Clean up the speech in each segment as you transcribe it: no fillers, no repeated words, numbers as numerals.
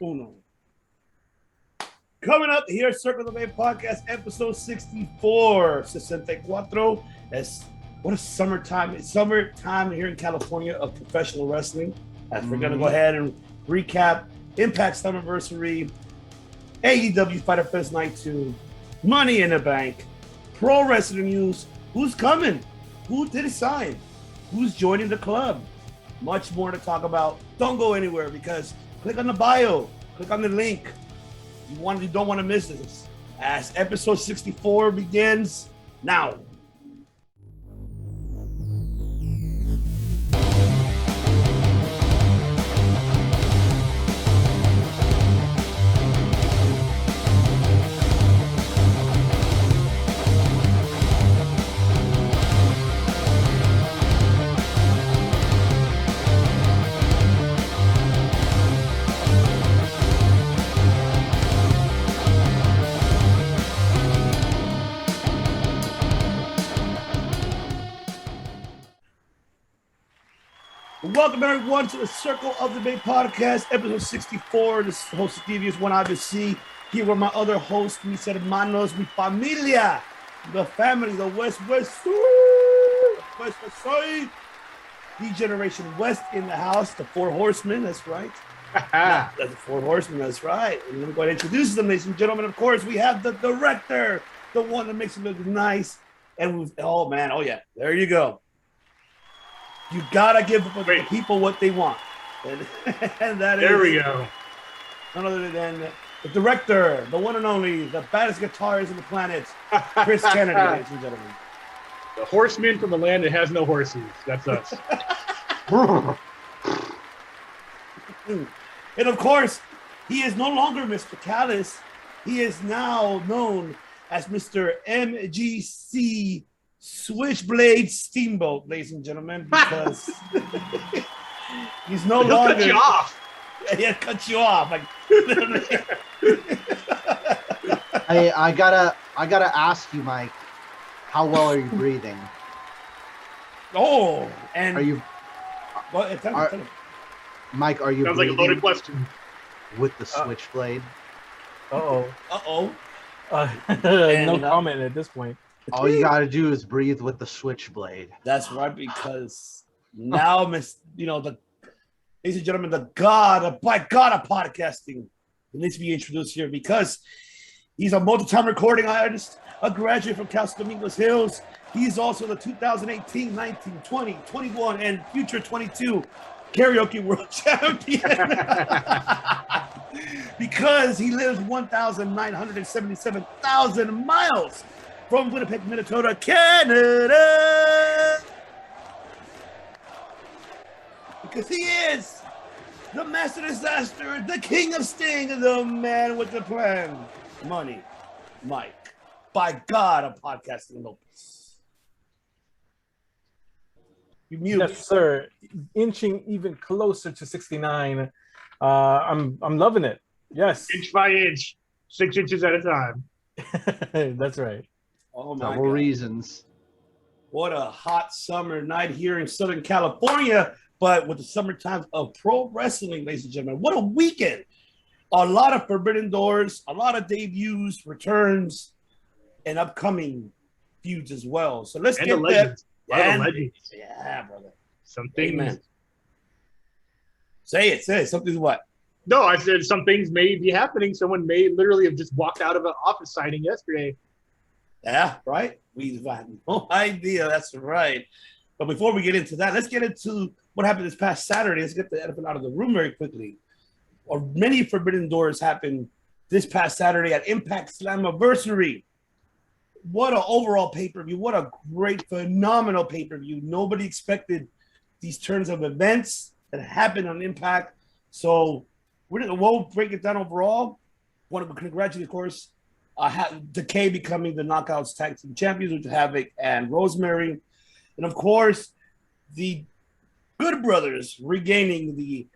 Uno. Coming up here, Circle of the Bay Podcast, episode 64. What a summertime. It's summertime here in California of professional wrestling. As we're going to go ahead and recap Impact's Summerversary, AEW Fighter Fest Night 2, Money in the Bank, Pro Wrestling News, who's coming, who did he sign, who's joining the club. Much more to talk about. Don't go anywhere because click on the bio, click on the link. You don't want to miss this. As episode 64 begins now. Welcome everyone to the Circle of the Bay Podcast, episode 64. This is the host Devious One IBC. Here with my other host, mis hermanos, mi familia, the family, the West Side, the Generation West in the house, the Four Horsemen, that's right. That's the Four Horsemen, that's right. And I'm going to introduce them, ladies and gentlemen. Of course, we have the director, the one that makes it look nice. And there you go. You gotta give the people what they want, and there we go. None other than the director, the one and only, the baddest guitarist on the planet, Chris Kennedy, ladies and gentlemen. The horseman from the land that has no horses. That's us. And of course, he is no longer Mr. Callis. He is now known as Mr. MGC. Switchblade Steamboat, ladies and gentlemen, because he's no longer. Cut you off. Yeah, cut you off. Like, I gotta ask you, Mike. How well are you breathing? Oh, and are you? Tell me. Mike, are you? Sounds like a loaded question. With the switchblade. No And, comment at this point. All you gotta do is breathe with the switchblade. That's right, because now, ladies and gentlemen, the god of podcasting needs to be introduced here because he's a multi-time recording artist, a graduate from Cal Domingos Hills. He's also the 2018, 19, 20, 21, and future 22 karaoke world champion because he lives 1,977,000 miles from Winnipeg, Minnesota, Canada. Because he is the master disaster, the king of sting, the man with the plan. Money, Mike. By God, I'm podcasting Lopez. You mute. Yes, sir. Inching even closer to 69. I'm loving it. Yes. Inch by inch, 6 inches at a time. That's right. Oh my Several God. reasons. What a hot summer night here in Southern California, but with the summertime of pro wrestling, ladies and gentlemen. What a weekend. A lot of forbidden doors, a lot of debuts, returns, and upcoming feuds as well. So let's And get the legends. A lot of legends. Yeah, brother. Some things. Amen. Say it. Something's what? No, I said some things may be happening. Someone may literally have just walked out of an office signing yesterday. Yeah, right? We have no idea. That's right. But before we get into that, let's get into what happened this past Saturday. Let's get the elephant out of the room very quickly. Many forbidden doors happened this past Saturday at Impact Slammiversary. What an overall pay-per-view. What a great, phenomenal pay-per-view. Nobody expected these turns of events that happened on Impact. So we'll break it down overall. Want to congratulate, of course, Decay becoming the Knockouts Tag Team Champions with Havoc and Rosemary. And, of course, the Good Brothers regaining the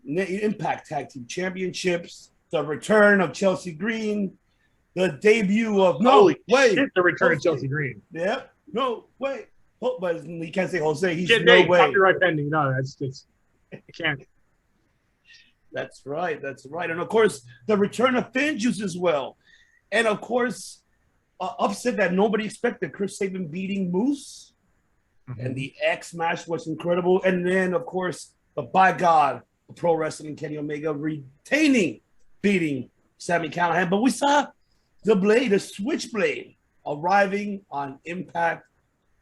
Impact Tag Team Championships, the return of Chelsea Green, the debut of the return of Chelsea Green. Yep. No way. Oh, but you can't say Jose. He's no way. Copyright pending. No, that's I can't. That's right. That's right. And of course, the return of Finjuice as well. And of course, upset that nobody expected, Chris Sabin beating Moose. And the X match was incredible. And then, of course, but by God, Pro Wrestling, Kenny Omega retaining, beating Sami Callihan. But we saw the Switchblade, arriving on Impact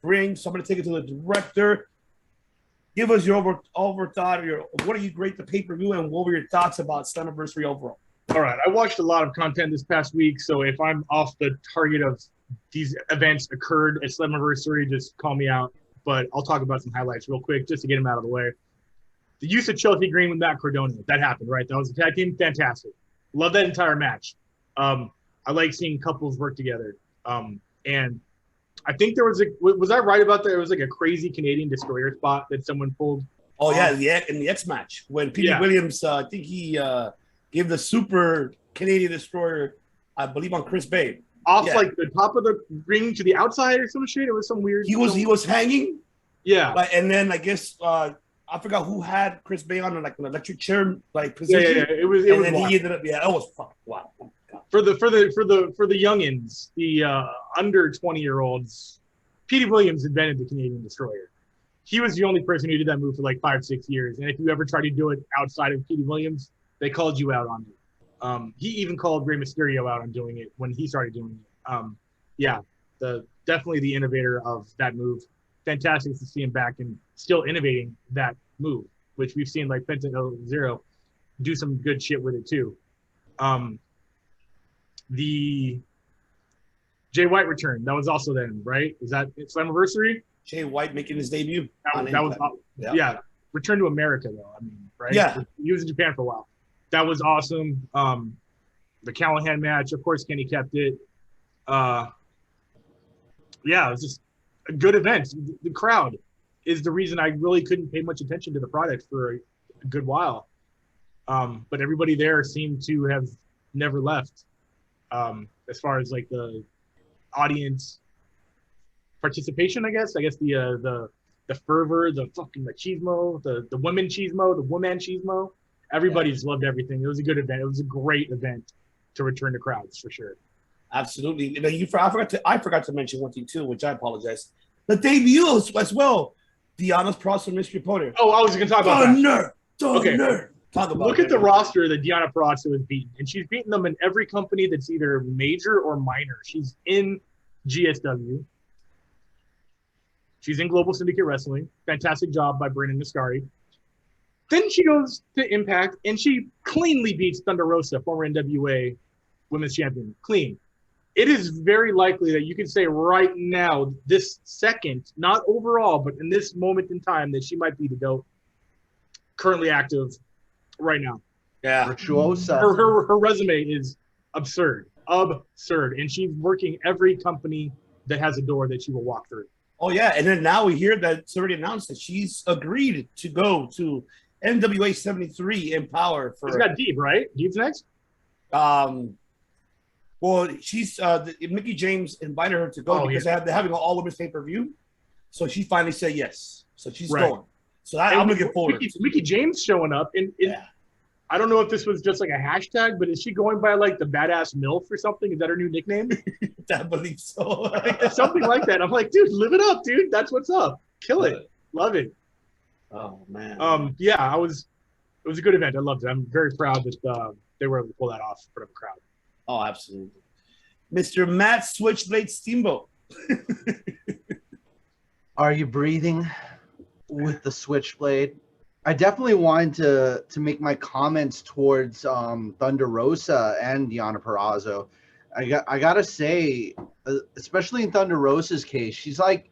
Ring. So I'm going to take it to the director. Give us your thought. What do you rate the pay-per-view, and what were your thoughts about Slammiversary overall? All right, I watched a lot of content this past week, so if I'm off the target of these events occurred at Slammiversary, just call me out. But I'll talk about some highlights real quick just to get them out of the way. The use of Chelsea Green with Matt Cardona, that happened, right? That was a tag team, fantastic. Love that entire match. I like seeing couples work together. And I think there was I right about that? There was like a crazy Canadian Destroyer spot that someone pulled. Oh, yeah, in the X match when Pete Williams, I think he gave the super Canadian Destroyer, I believe, on Chris Bay. Off like the top of the ring to the outside or some shit. It was some weird. He was hanging. Yeah. And then I guess I forgot who had Chris Bay on like an electric chair like position. Yeah. It was. And then he ended up. Yeah, it was fucking wow. Oh, for the youngins, the under 20-year-olds, Petey Williams invented the Canadian Destroyer. He was the only person who did that move for like 5-6 years. And if you ever tried to do it outside of Petey Williams, they called you out on it. He even called Rey Mysterio out on doing it when he started doing it. Definitely the innovator of that move. Fantastic to see him back and still innovating that move, which we've seen like Penta Zero do some good shit with it too. The Jay White return, that was also then, right? Is that Slammiversary? Jay White making his debut. That was return to America though. I mean, right? Yeah. He was in Japan for a while. That was awesome. The Callahan match, of course, Kenny kept it. It was just a good event. The crowd is the reason I really couldn't pay much attention to the product for a good while. But everybody there seemed to have never left. As far as like the audience participation, I guess the fervor, the fucking machismo, the women chismo, the woman chismo. Everybody's loved everything. It was a good event. It was a great event to return to crowds for sure. Absolutely. I forgot to mention one thing too, which I apologize. The debut as well. Deanna's Peraza Mystery Reporter. Oh, I was going to talk about that. Look at the roster that Deanna Peraza has beaten, and she's beaten them in every company that's either major or minor. She's in GSW. She's in Global Syndicate Wrestling. Fantastic job by Brandon Niscari. Then she goes to Impact, and she cleanly beats Thunder Rosa, former NWA Women's Champion. Clean. It is very likely that you can say right now, this second, not overall, but in this moment in time, that she might be the GOAT. Currently active right now. Yeah. Virtuosa. Her resume is absurd. And she's working every company that has a door that she will walk through. Oh, yeah. And then now we hear that it's already announced that she's agreed to go to NWA 73 Empower for. It's got Deeb, right? Deeb's next. Well, she's Mickey James invited her to go because they're having an all women's pay-per-view. So she finally said yes. So she's going. So I'm looking forward. Mickey James showing up, and I don't know if this was just like a hashtag, but is she going by like the Badass MILF or something? Is that her new nickname? I believe so. I think it's something like that. I'm like, dude, live it up, dude. That's what's up. Kill it. Love it. Oh man. It was a good event. I loved it. I'm very proud that they were able to pull that off in front of a crowd. Oh, absolutely. Mr. Matt Switchblade Steamboat. Are you breathing with the Switchblade? I definitely wanted to make my comments towards Thunder Rosa and Deanna Peraza. I gotta say, especially in Thunder Rosa's case, she's like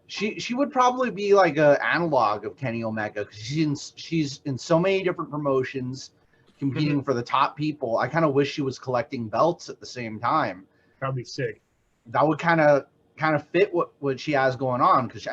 she would probably be like an analog of Kenny Omega because she's in so many different promotions, competing for the top people. I kind of wish she was collecting belts at the same time. That'd be sick. That would kind of fit what she has going on because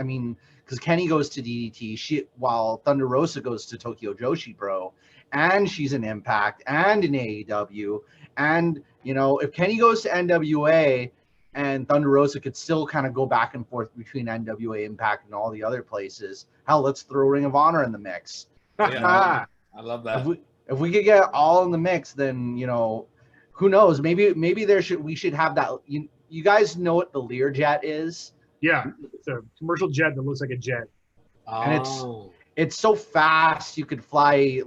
Kenny goes to DDT, while Thunder Rosa goes to Tokyo Joshi Pro, and she's an Impact and an AEW. And, if Kenny goes to NWA and Thunder Rosa could still kind of go back and forth between NWA, Impact, and all the other places, hell, let's throw Ring of Honor in the mix. Yeah, I love that. If we could get all in the mix, then who knows? Maybe we should have that. You guys know what the Learjet is? Yeah, it's a commercial jet that looks like a jet. And it's so fast you could fly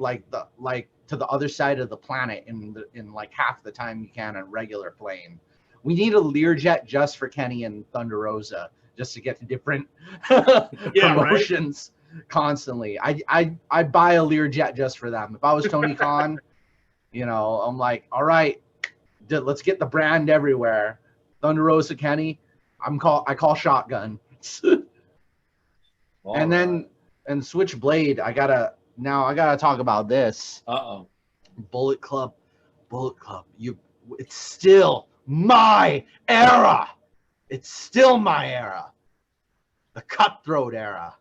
to the other side of the planet in like half the time you can on a regular plane. We need a Learjet just for Kenny and Thunder Rosa, just to get to different promotions constantly. I buy a Learjet just for them. If I was Tony Khan, I'm like, all right, let's get the brand everywhere. Thunder Rosa, Kenny, I call shotgun. And Switchblade, I gotta talk about this. Bullet Club, it's still my era. It's still my era. The Cutthroat era.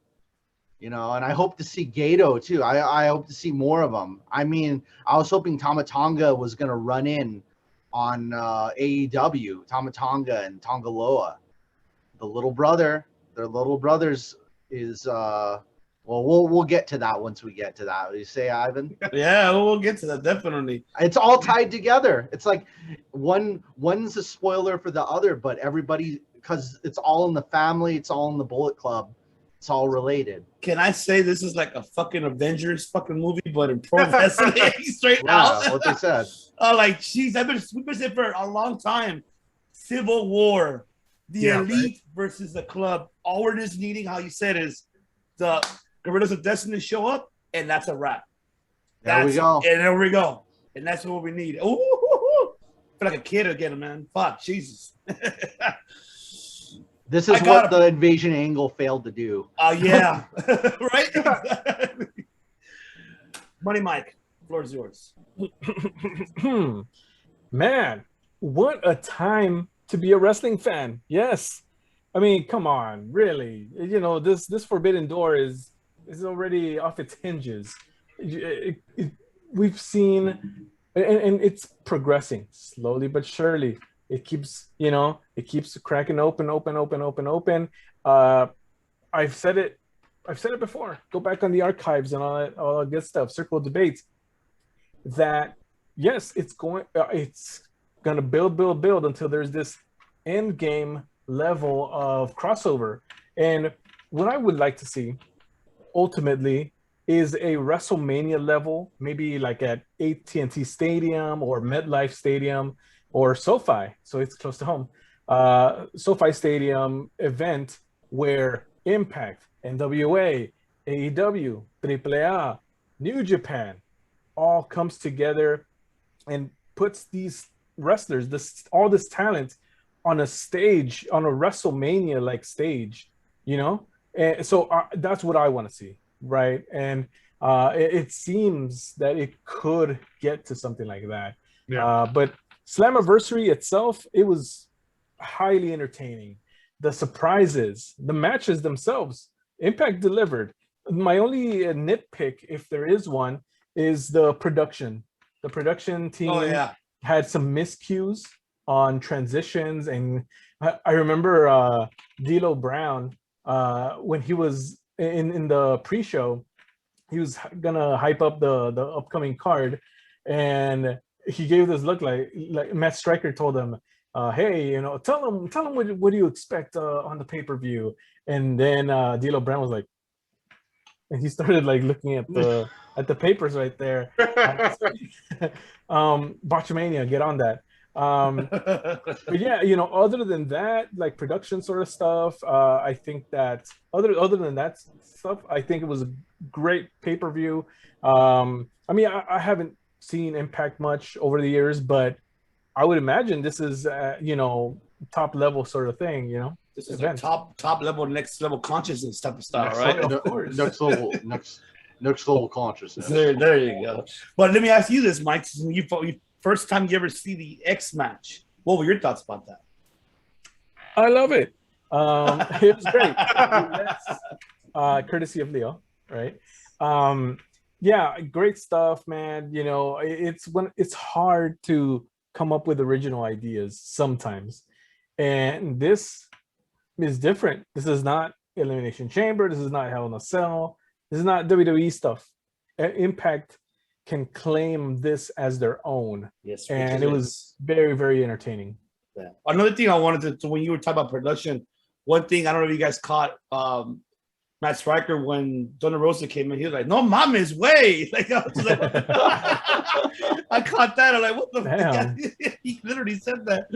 And I hope to see Gato too. I hope to see more of them. I mean, I was hoping Tama Tonga was gonna run in on AEW. Tama Tonga and Tongaloa. Their little brothers is we'll get to that once we get to that. What do you say, Ivan? Yeah, we'll get to that, definitely. It's all tied together. It's like one's a spoiler for the other, but everybody, because it's all in the family, it's all in the Bullet Club, it's all related. Can I say this is like a fucking Avengers fucking movie, but in pro wrestling straight out? What they said. Like, jeez, we've been saying for a long time. Civil War, the elite versus the club. All we're just needing, how you said, is the Guerrillas of Destiny show up, and that's a wrap. There we go. And there we go. And that's what we need. Ooh, I feel like a kid again, man. Fuck, Jesus. This is what the invasion angle failed to do. Oh, yeah. Right? Money Mike, floor is yours. Man, what a time to be a wrestling fan. Yes. I mean, come on, really. This Forbidden Door is already off its hinges. We've seen, and it's progressing slowly but surely. It keeps cracking open. I've said it before. Go back on the archives and all that good stuff. Circle debates. That yes, it's gonna build until there's this end game level of crossover. And what I would like to see ultimately is a WrestleMania level, maybe like at AT&T Stadium or MetLife Stadium or SoFi, so it's close to home, SoFi Stadium event where Impact, NWA, AEW, AAA, New Japan all comes together and puts these wrestlers, all this talent on a stage, on a WrestleMania like stage, and so that's what I want to see, right? And it seems that it could get to something like that. But Slammiversary itself, it was highly entertaining. The surprises, the matches themselves, Impact delivered. My only nitpick, if there is one, is the production. The production team had some miscues on transitions, and I remember D'Lo Brown when he was in the pre-show, he was gonna hype up the upcoming card, and he gave this look like Matt Striker told him, "Hey, tell him what do you expect on the pay-per-view," and then D'Lo Brown was like, and he started like looking at the papers right there. Botchamania, get on that. But yeah, other than that, like production sort of stuff, I think that other than that stuff, I think it was a great pay-per-view. I mean, I haven't seen Impact much over the years, but I would imagine this is top level sort of thing. This is a top level, next level consciousness type of style, right? Of course. Next level consciousness. There you go. But let me ask you this, Mike. First time you ever see the X match, what were your thoughts about that? I love it. It was great. Courtesy of Leo, right? Yeah, great stuff, man. It's hard to come up with original ideas sometimes, and this is different. This is not Elimination Chamber. This is not Hell in a Cell. This is not WWE stuff. Impact can claim this as their own. Yes, And it was very, very entertaining. Yeah. Another thing I wanted to when you were talking about production, one thing I don't know if you guys caught Matt Stryker when Thunder Rosa came in, he was like, "No mames, way!" Like I was like, I caught that. I'm like, "What the fuck?" He literally said that.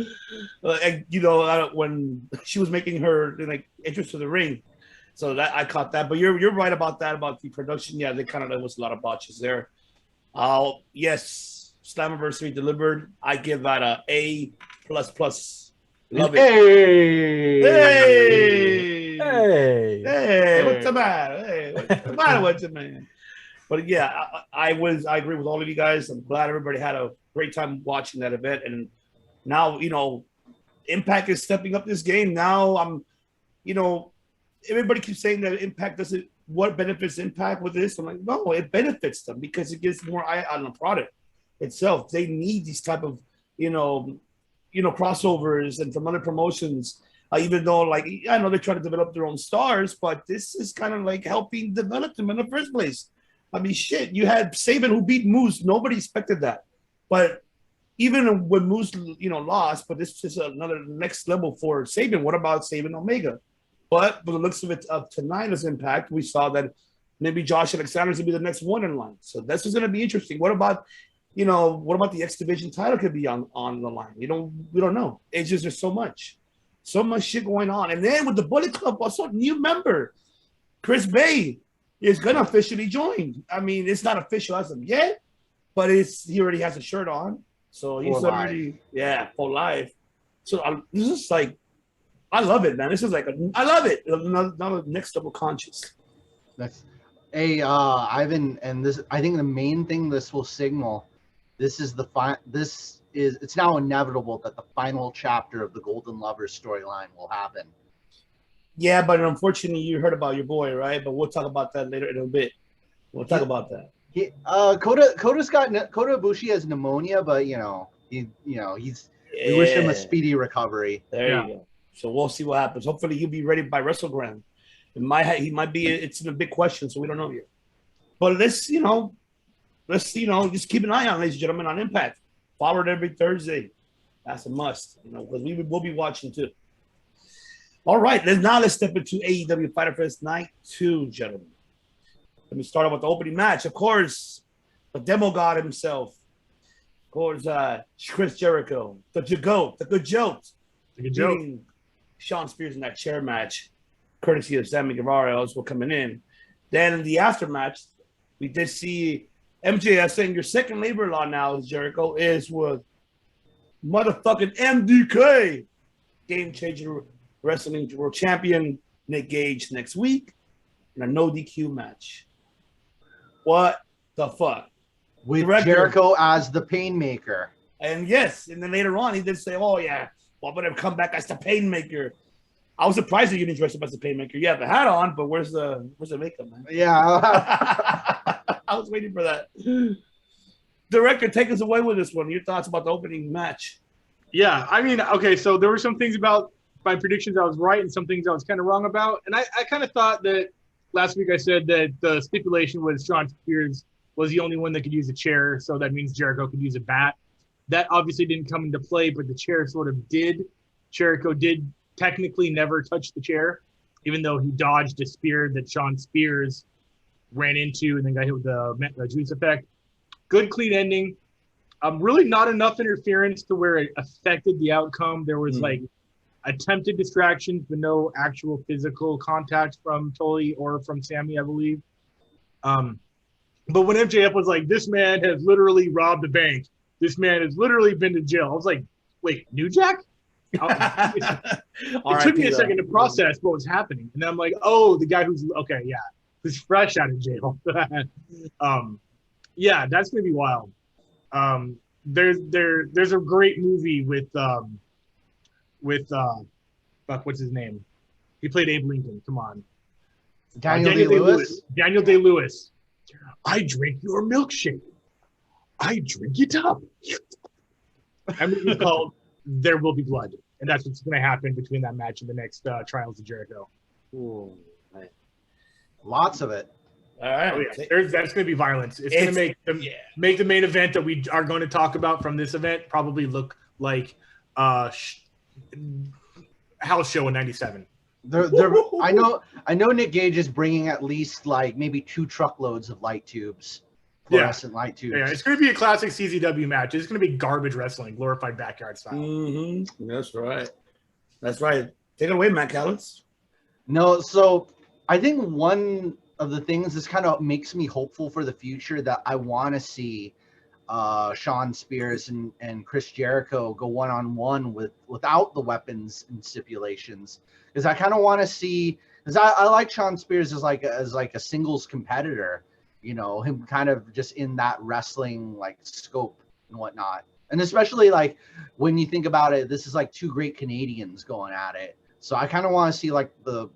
And, you know, when she was making her like entrance to the ring, so that I caught that. But you're right about that, about the production. Yeah, they kind of there was a lot of botches there. Yes, Slammiversary delivered. I give that a A++. Love it. Hey, what's the matter? Hey, what's the matter with you, man? But yeah, I agree with all of you guys. I'm glad everybody had a great time watching that event. And now, you know, Impact is stepping up this game. Now you know, everybody keeps saying that Impact doesn't, what benefits Impact with this? I'm like, no, it benefits them because it gives more eye on the product itself. They need these type of, you know, crossovers and from other promotions. Even though, like, I know they try to develop their own stars, but this is kind of like helping develop them in the first place. I mean, shit, you had Saban who beat Moose. Nobody expected that. But even when Moose, you know, lost, but this is another next level for Saban. What about Saban Omega? But by the looks of it, of tonight's Impact, we saw that maybe Josh Alexander's going to be the next one in line. So this is going to be interesting. What about, you know, what about the X Division title could be on the line? We don't know. It's just there's so much shit going on. And then with the Bullet Club, also new member, Chris Bay is going to officially join. I mean, it's not official as of yet, but he already has a shirt on. So he's already, for life. So this is like, I love it, man. This is like, I love it. Another next level conscious. That's, hey, Ivan, and this, I think the main thing this will signal, it's now inevitable that the final chapter of the Golden Lovers storyline will happen. Yeah, but unfortunately, you heard about your boy, right? But we'll talk about that later in a bit. We'll talk about that. Kota Ibushi has pneumonia, but we wish him a speedy recovery. There you go. So we'll see what happens. Hopefully, he'll be ready by WrestleGram. He might be. It's a big question, so we don't know yet. But let's just keep an eye on, ladies and gentlemen, on Impact. Follow it every Thursday. That's a must, because we'll be watching too. All right, let's step into AEW Fyter Fest Night 2, gentlemen. Let me start off with the opening match. Of course, the demo god himself. Of course, Chris Jericho, the good joke. Beating Sean Spears in that chair match, courtesy of Sammy Guevara, as we're coming in. Then in the aftermatch, we did see MJF saying your second labor law now, Jericho, is with motherfucking MDK, Game Changer Wrestling World Champion Nick Gage next week in a no DQ match. What the fuck? With Jericho as the Painmaker. And yes, and then later on he did say, "Oh yeah, well, I'm gonna come back as the Painmaker." I was surprised that you didn't dress up as the Painmaker. You have the hat on, but where's the makeup, man? Yeah. I was waiting for that. Director, take us away with this one. Your thoughts about the opening match? Yeah, I mean, okay, so there were some things about my predictions I was right and some things I was kind of wrong about. And I kind of thought that last week I said that the stipulation was Sean Spears was the only one that could use a chair, so that means Jericho could use a bat. That obviously didn't come into play, but the chair sort of did. Jericho did technically never touch the chair, even though he dodged a spear that Sean Spears ran into and then got hit with the juice effect. Good, clean ending. Really not enough interference to where it affected the outcome. There was like attempted distractions, but no actual physical contact from Tully or from Sammy, I believe. But when MJF was like, this man has literally robbed a bank. This man has literally been to jail. I was like, wait, New Jack? It took me a second to process what was happening. And then I'm like, oh, the guy who's fresh out of jail. Yeah, that's going to be wild. There's a great movie with what's his name? He played Abe Lincoln. Come on. Daniel Day-Lewis? Daniel Day-Lewis. I drink your milkshake. I drink it up. That movie's called There Will Be Blood. And that's what's going to happen between that match and the next Trials of Jericho. Ooh, lots of it. All right. Oh, yeah. That's going to be violence. It's going to make the main event that we are going to talk about from this event probably look like house show in '97. I know Nick Gage is bringing at least like maybe 2 truckloads of light tubes, fluorescent light tubes. Yeah, it's going to be a classic CZW match. It's going to be garbage wrestling, glorified backyard style. Mm-hmm. That's right. Take it away, Matt Callis. No, so I think one of the things this kind of makes me hopeful for the future that I want to see Shawn Spears and Chris Jericho go one-on-one without the weapons and stipulations, because I kind of want to see, because I like Shawn Spears as like a singles competitor, you know, him kind of just in that wrestling like scope and whatnot. And especially like when you think about it, this is like 2 great Canadians going at it. So I kind of want to see like the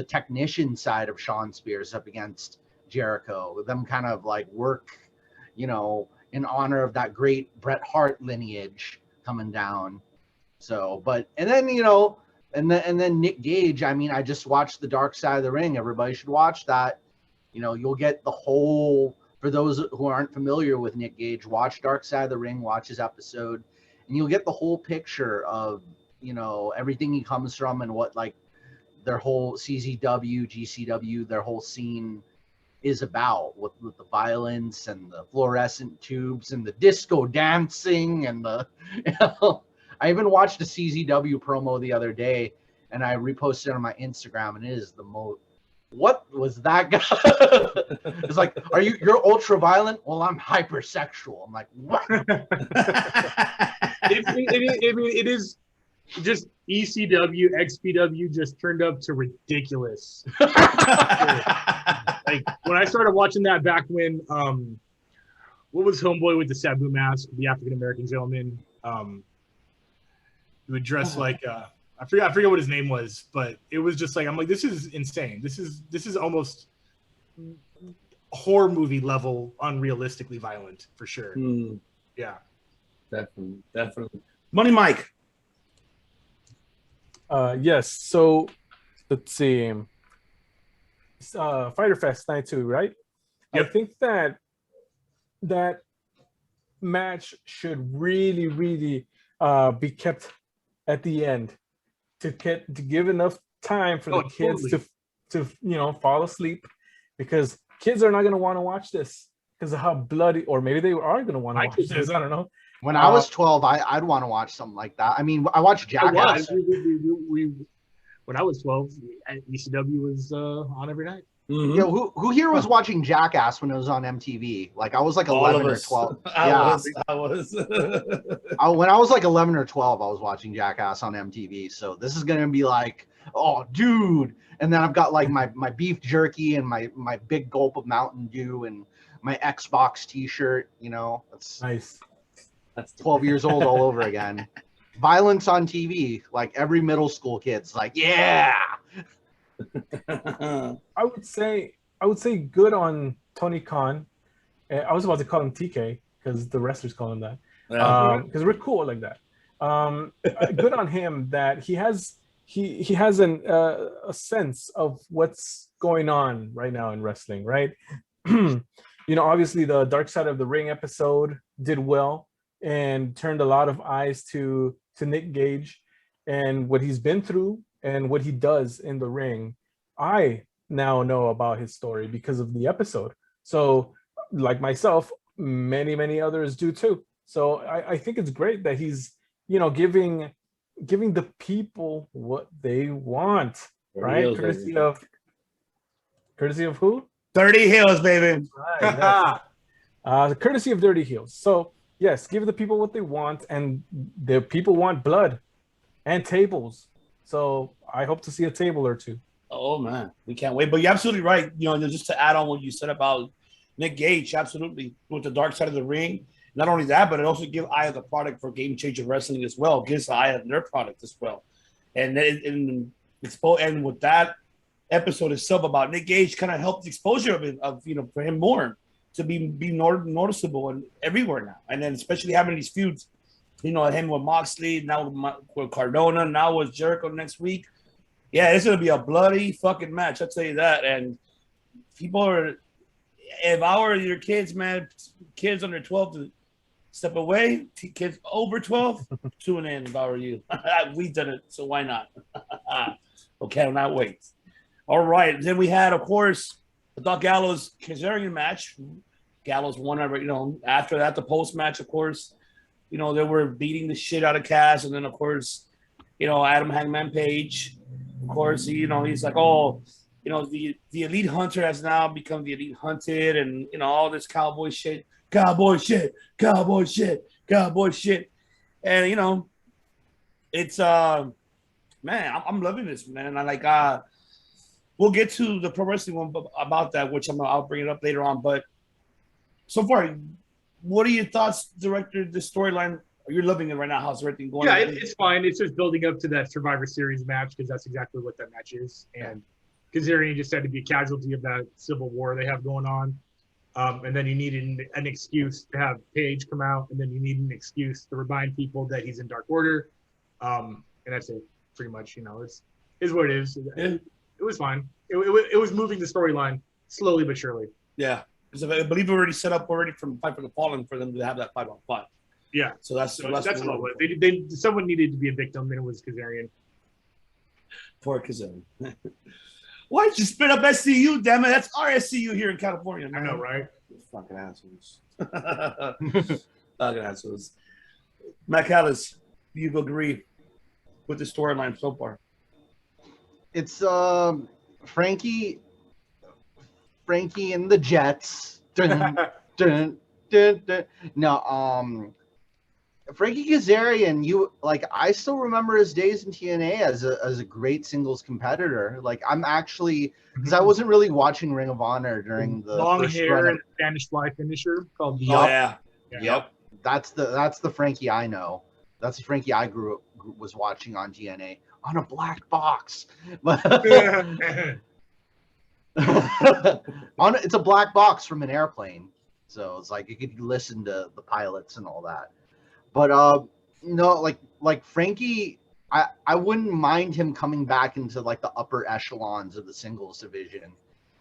technician side of Shawn Spears up against Jericho, with them kind of like work, you know, in honor of that great Bret Hart lineage coming down. So, and then Nick Gage. I mean, I just watched The Dark Side of the Ring. Everybody should watch that. You know, you'll get the whole, for those who aren't familiar with Nick Gage, watch Dark Side of the Ring, watch his episode, and you'll get the whole picture of, you know, everything he comes from and what like their whole CZW, GCW, their whole scene is about, with the violence and the fluorescent tubes and the disco dancing and the, you know, I even watched a CZW promo the other day and I reposted it on my Instagram, and it is the most, what was that guy? It's like, you're ultra violent? Well, I'm hypersexual. I'm like, what? It is just ECW, XPW just turned up to ridiculous. Like when I started watching that back when, what was Homeboy with the Sabu mask, the African American gentleman? He would dress like I forget what his name was, but it was just like, I'm like, this is insane. This is almost horror movie level, unrealistically violent for sure. Yeah, definitely. Money Mike. Yes. So let's see. Fighter Fest 92, right? Yep. I think that match should really, really be kept at the end to give enough time for the kids to fall asleep, because kids are not going to want to watch this because of how bloody, or maybe they are going to want to watch this. I don't know. When I was 12, I'd want to watch something like that. I mean, I watched Jackass. When I was 12, ECW was on every night. Mm-hmm. You know, who here was watching Jackass when it was on MTV? Like I was like 11 or 12. I was. When I was like 11 or 12, I was watching Jackass on MTV. So this is gonna be like, oh, dude. And then I've got like my beef jerky and my big gulp of Mountain Dew and my Xbox T-shirt. You know, that's nice. That's 12 years old all over again. Violence on TV, like every middle school kid's like, yeah. I would say good on Tony Khan. I was about to call him TK because the wrestlers call him that. Because we're cool like that. Good on him that he has a sense of what's going on right now in wrestling, right? You know, obviously the Dark Side of the Ring episode did well and turned a lot of eyes to Nick Gage and what he's been through and what he does in the ring. I now know about his story because of the episode. So like myself, many others do too. So I think it's great that he's, you know, giving the people what they want, right? Courtesy of who? Dirty Heels, baby. Right, the courtesy of Dirty Heels. So yes, give the people what they want, and the people want blood and tables. So I hope to see a table or two. Oh man, we can't wait. But you're absolutely right. You know, just to add on what you said about Nick Gage, absolutely, with the Dark Side of the Ring. Not only that, but it also gives Aya the product for Game Changer Wrestling as well. It gives Aya their product as well. And with that episode itself about Nick Gage, kind of helped the exposure of for him more to be noticeable and everywhere now. And then especially having these feuds, you know, him with Moxley, now with Cardona, now with Jericho next week. Yeah, it's gonna be a bloody fucking match. I'll tell you that. And people are if I were your kids, man, kids under 12 to step away, kids over 12, tune in if I were you. We've done it, so why not? Okay, I'll not wait. All right. Then we had, of course, the Doc Gallows Kazarian match. Gallows won, after that, the post match, of course, they were beating the shit out of Kaz. And then, of course, Adam Hangman Page, of course, he's like, oh, the elite hunter has now become the elite hunted, and, all this cowboy shit. And, it's, man, I'm loving this, man. I like, we'll get to the pro wrestling one about that, which I'll bring it up later on. But so far, what are your thoughts, director, the storyline? You're loving it right now. How's everything going? Yeah, it's fine. It's just building up to that Survivor Series match, because that's exactly what that match is. And Kazarian just had to be a casualty of that civil war they have going on. And then you needed an excuse to have Paige come out, and then you need an excuse to remind people that he's in Dark Order. And that's it, pretty much. It's what it is. Yeah. It was fine. It was moving the storyline slowly but surely. Yeah, because I believe we already set up from Fight for the Fallen for them to have that 5-on-5. Yeah. So that's what it was. Someone needed to be a victim, and it was Kazarian. Poor Kazarian. Why did you split up SCU, damn it? That's our SCU here in California, man. I know, right? Fucking assholes. Fucking assholes. Matt Callis, do you agree with the storyline so far? It's Frankie and the Jets. Dun, dun, dun, dun. No, Frankie Kazarian, I still remember his days in TNA as a great singles competitor. Like, I'm actually, because I wasn't really watching Ring of Honor during the long first hair run and Spanish fly finisher called the. Oh yeah. Yep. That's the Frankie I know. That's the Frankie I was watching on TNA on a black box. It's a black box from an airplane, so it's like you could listen to the pilots and all that. But like Frankie, I wouldn't mind him coming back into like the upper echelons of the singles division,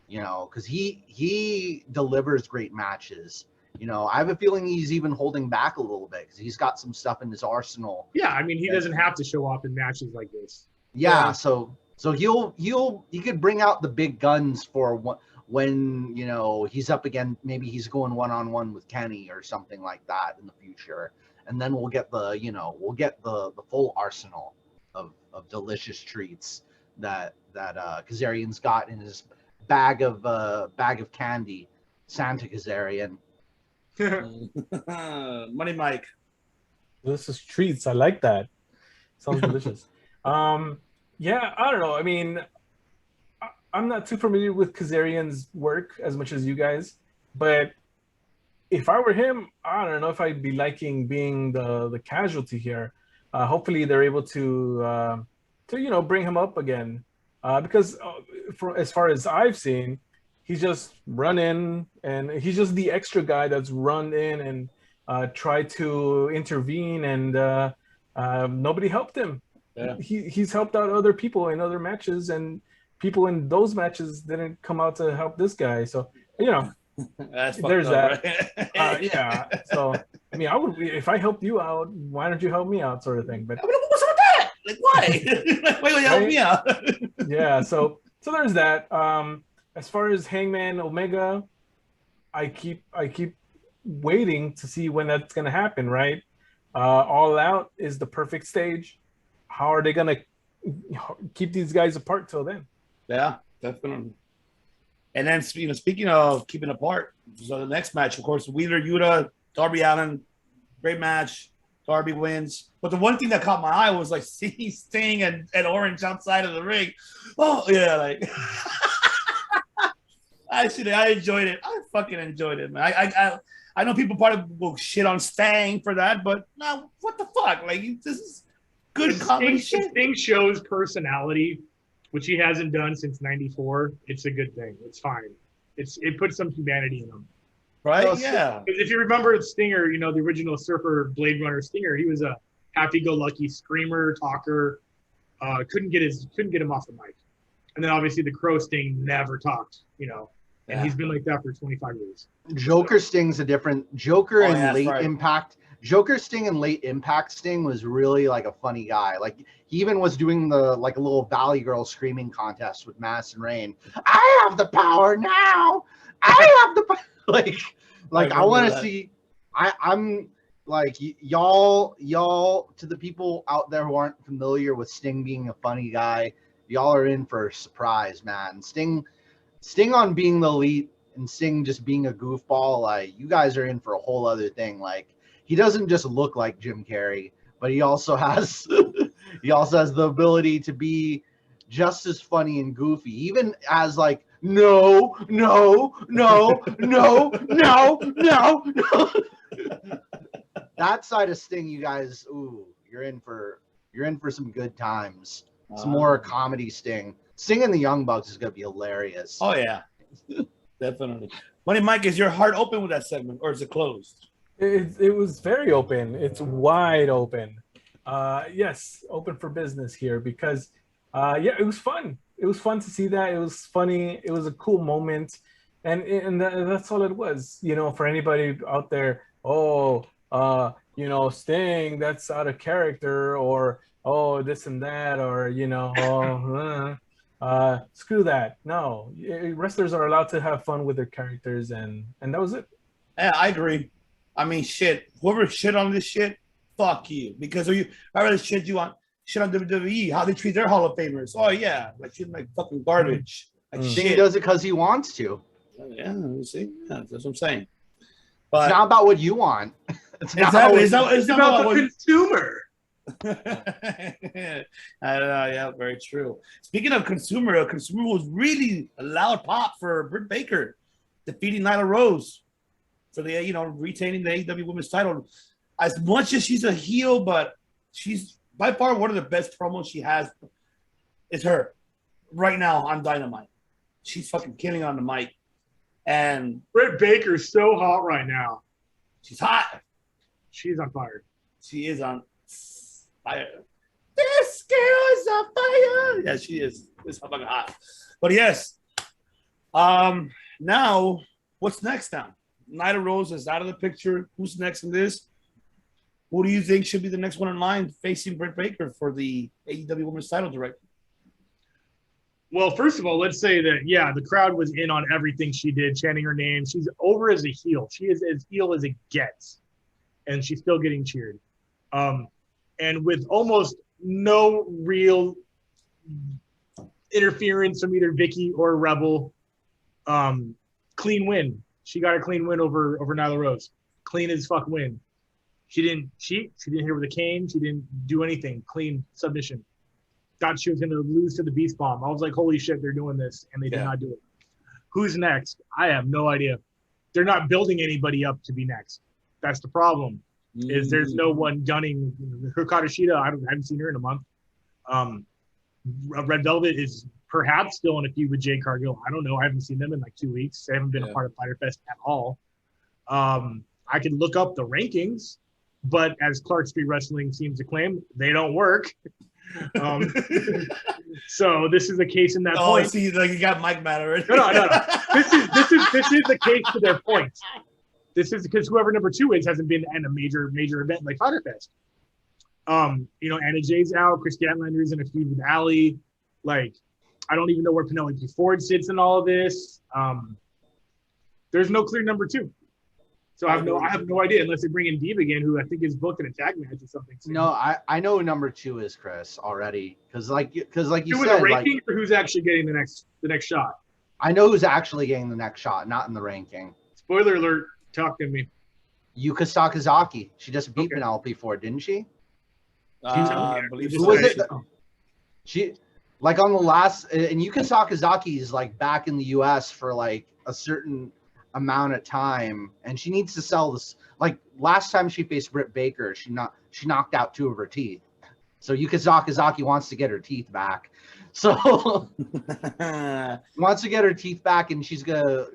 because he delivers great matches. I have a feeling he's even holding back a little bit because he's got some stuff in his arsenal. Yeah, I mean, he doesn't have to show up in matches like this. Yeah, so he could bring out the big guns for when he's up again. Maybe he's going one-on-one with Kenny or something like that in the future, and then we'll get the full arsenal of delicious treats that Kazarian's got in his bag of candy. Santa Kazarian. Money Mike. Delicious treats. I like that. Sounds delicious. Yeah, I don't know. I mean, I'm not too familiar with Kazarian's work as much as you guys, but if I were him, I don't know if I'd be liking being the casualty here. Hopefully, they're able to bring him up again, because as far as I've seen, he's just run in, and he's just the extra guy that's run in and tried to intervene, and nobody helped him. Yeah. He's helped out other people in other matches, and people in those matches didn't come out to help this guy. So, there's that. Right? Yeah. So, I mean, I would, if I helped you out, why don't you help me out, sort of thing. But what's up with that? Like, why? Why will you help me out? Yeah. So there's that. As far as Hangman Omega, I keep waiting to see when that's gonna happen. Right. All Out is the perfect stage. How are they gonna keep these guys apart till then? Yeah, definitely. And then speaking of keeping apart, so the next match, of course, Wheeler Yuta, Darby Allin, great match. Darby wins. But the one thing that caught my eye was like seeing Sting and Orange outside of the ring. Oh yeah, like I enjoyed it. I fucking enjoyed it, man. I know people probably will shit on Sting for that, but no, what the fuck? Like, this is good comedy shit. Sting shows personality, which he hasn't done since '94. It's a good thing. It's fine. It puts some humanity in him. Right? So, yeah. If you remember Stinger, the original Surfer Blade Runner Stinger, he was a happy-go-lucky screamer, talker. Couldn't get him off the mic. And then obviously the Crow Sting never talked. And he's been like that for 25 years. Joker Sting's a different Joker Oh, and yeah, that's late right. impact. Joker Sting and late impact Sting was really like a funny guy. Like he even was doing the like a little Valley Girl screaming contest with Madison Rain. I have the power now. I have the like I want to see. I'm like y'all to the people out there who aren't familiar with Sting being a funny guy. Y'all are in for a surprise, man. Sting on being the elite and Sting just being a goofball, like you guys are in for a whole other thing. Like he doesn't just look like Jim Carrey, but he also has the ability to be just as funny and goofy, even as like no. That side of Sting, you guys, you're in for some good times. Some more comedy Sting. Sting and the Young Bucks is gonna be hilarious. Oh yeah, definitely. Money Mike, is your heart open with that segment, or is it closed? It was very open. It's wide open. Yes, open for business here because, it was fun. It was fun to see that. It was funny. It was a cool moment, and that's all it was. For anybody out there, Sting, that's out of character, or this and that, or screw that. No, wrestlers are allowed to have fun with their characters, and that was it. Yeah, I agree. I mean, shit. Whoever shit on this shit, fuck you. Because I rather shit on WWE, how they treat their Hall of Famers. Oh yeah, like shit like fucking garbage. Like Sting does it because he wants to. Yeah, you see, that's what I'm saying. But it's not about what you want. It's about the consumer. I don't know. Yeah, very true. Speaking of consumer was really a loud pop for Britt Baker defeating Nyla Rose for the retaining the AEW Women's title. As much as she's a heel, but she's by far one of the best promos she has. Is her right now on Dynamite. She's fucking killing on the mic, and Britt Baker's so hot right now. She's hot. She's on fire. She is on fire. This girl is on fire. Yeah, she is. It's fucking hot. But yes. Now, what's next now? Nyla Rose is out of the picture. Who's next in this? Who do you think should be the next one in line facing Britt Baker for the AEW Women's title directly? Well, first of all, let's say that, the crowd was in on everything she did, chanting her name. She's over as a heel. She is as heel as it gets. And she's still getting cheered. And with almost no real interference from either Vicky or Rebel, clean win. She got a clean win over Nyla Rose. Clean as fuck win. She didn't cheat. She didn't hit her with a cane. She didn't do anything. Clean submission. Thought she was going to lose to the Beast Bomb. I was like, holy shit, they're doing this. And they did not do it. Who's next? I have no idea. They're not building anybody up to be next. That's the problem. Is there's no one gunning. Hikaru Shida, I haven't seen her in a month. Red Velvet is perhaps still in a feud with Jade Cargill. I don't know. I haven't seen them in like 2 weeks. They haven't been a part of Fyter Fest at all. I could look up the rankings, but as Clark Street Wrestling seems to claim, they don't work. So this is a case in that point. See, like you got Mike mad already. No. This is the case to their point. This is because whoever number 2 is hasn't been in a major event like Fyter Fest. Anna Jay's out. Chris Gatlander is in a feud with Allie. Like, I don't even know where Penelope Ford sits in all of this. There's no clear number 2. So I have no idea unless they bring in Deeb again, who I think is booked in a tag match or something. No, I know who number 2 is, Chris, already. Because like you said, the ranking, or who's actually getting the next shot? I know who's actually getting the next shot, not in the ranking. Spoiler alert. Talk to me. Yuka Sakazaki. She just beat Penelope Ford, didn't she? I believe who was it? She like on the last, and Yuka Sakazaki is like back in the U.S. for like a certain amount of time, and she needs to sell this. Like last time she faced Britt Baker, she knocked out 2 of her teeth. So Yuka Sakazaki wants to get her teeth back. So wants to get her teeth back, and she's gonna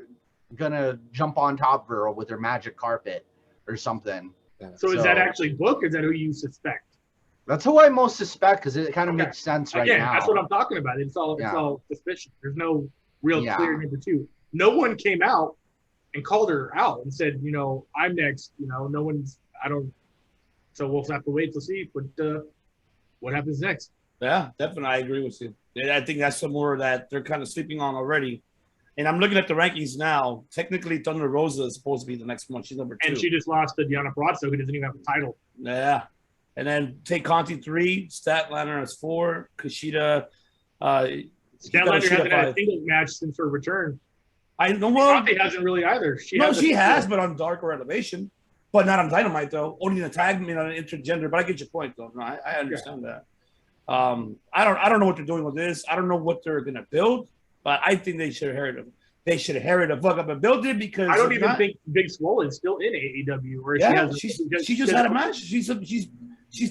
jump on top of her with her magic carpet or something. So is that actually booked? Is that who you suspect? That's who I most suspect because it kind of makes sense right now. That's what I'm talking about. It's all suspicion. There's no real clear number 2. no one came out and called her out and said, I'm next. No one's. I don't. So we'll have to wait to see what happens next. Yeah, definitely. I agree with you. I think that's somewhere that they're kind of sleeping on already. And I'm looking at the rankings now. Technically, Thunder Rosa is supposed to be the next one. She's number 2. And she just lost to Deonna Purrazzo, who doesn't even have a title. Yeah. And then take Conti 3, Statlander as 4, Kushida. Statlander hasn't had a single match since her return. I know. Well, Conti hasn't really either. She has, but on Dark or Elevation. But not on Dynamite, though. Only in the tag, on an intergender. But I get your point, though. No, I understand that. I don't know what they're doing with this. I don't know what they're gonna build, but I think they should have hurried them. They should have hurried the fuck up and built it because I don't even think Big Swole is still in AEW. Or she just had a match. She's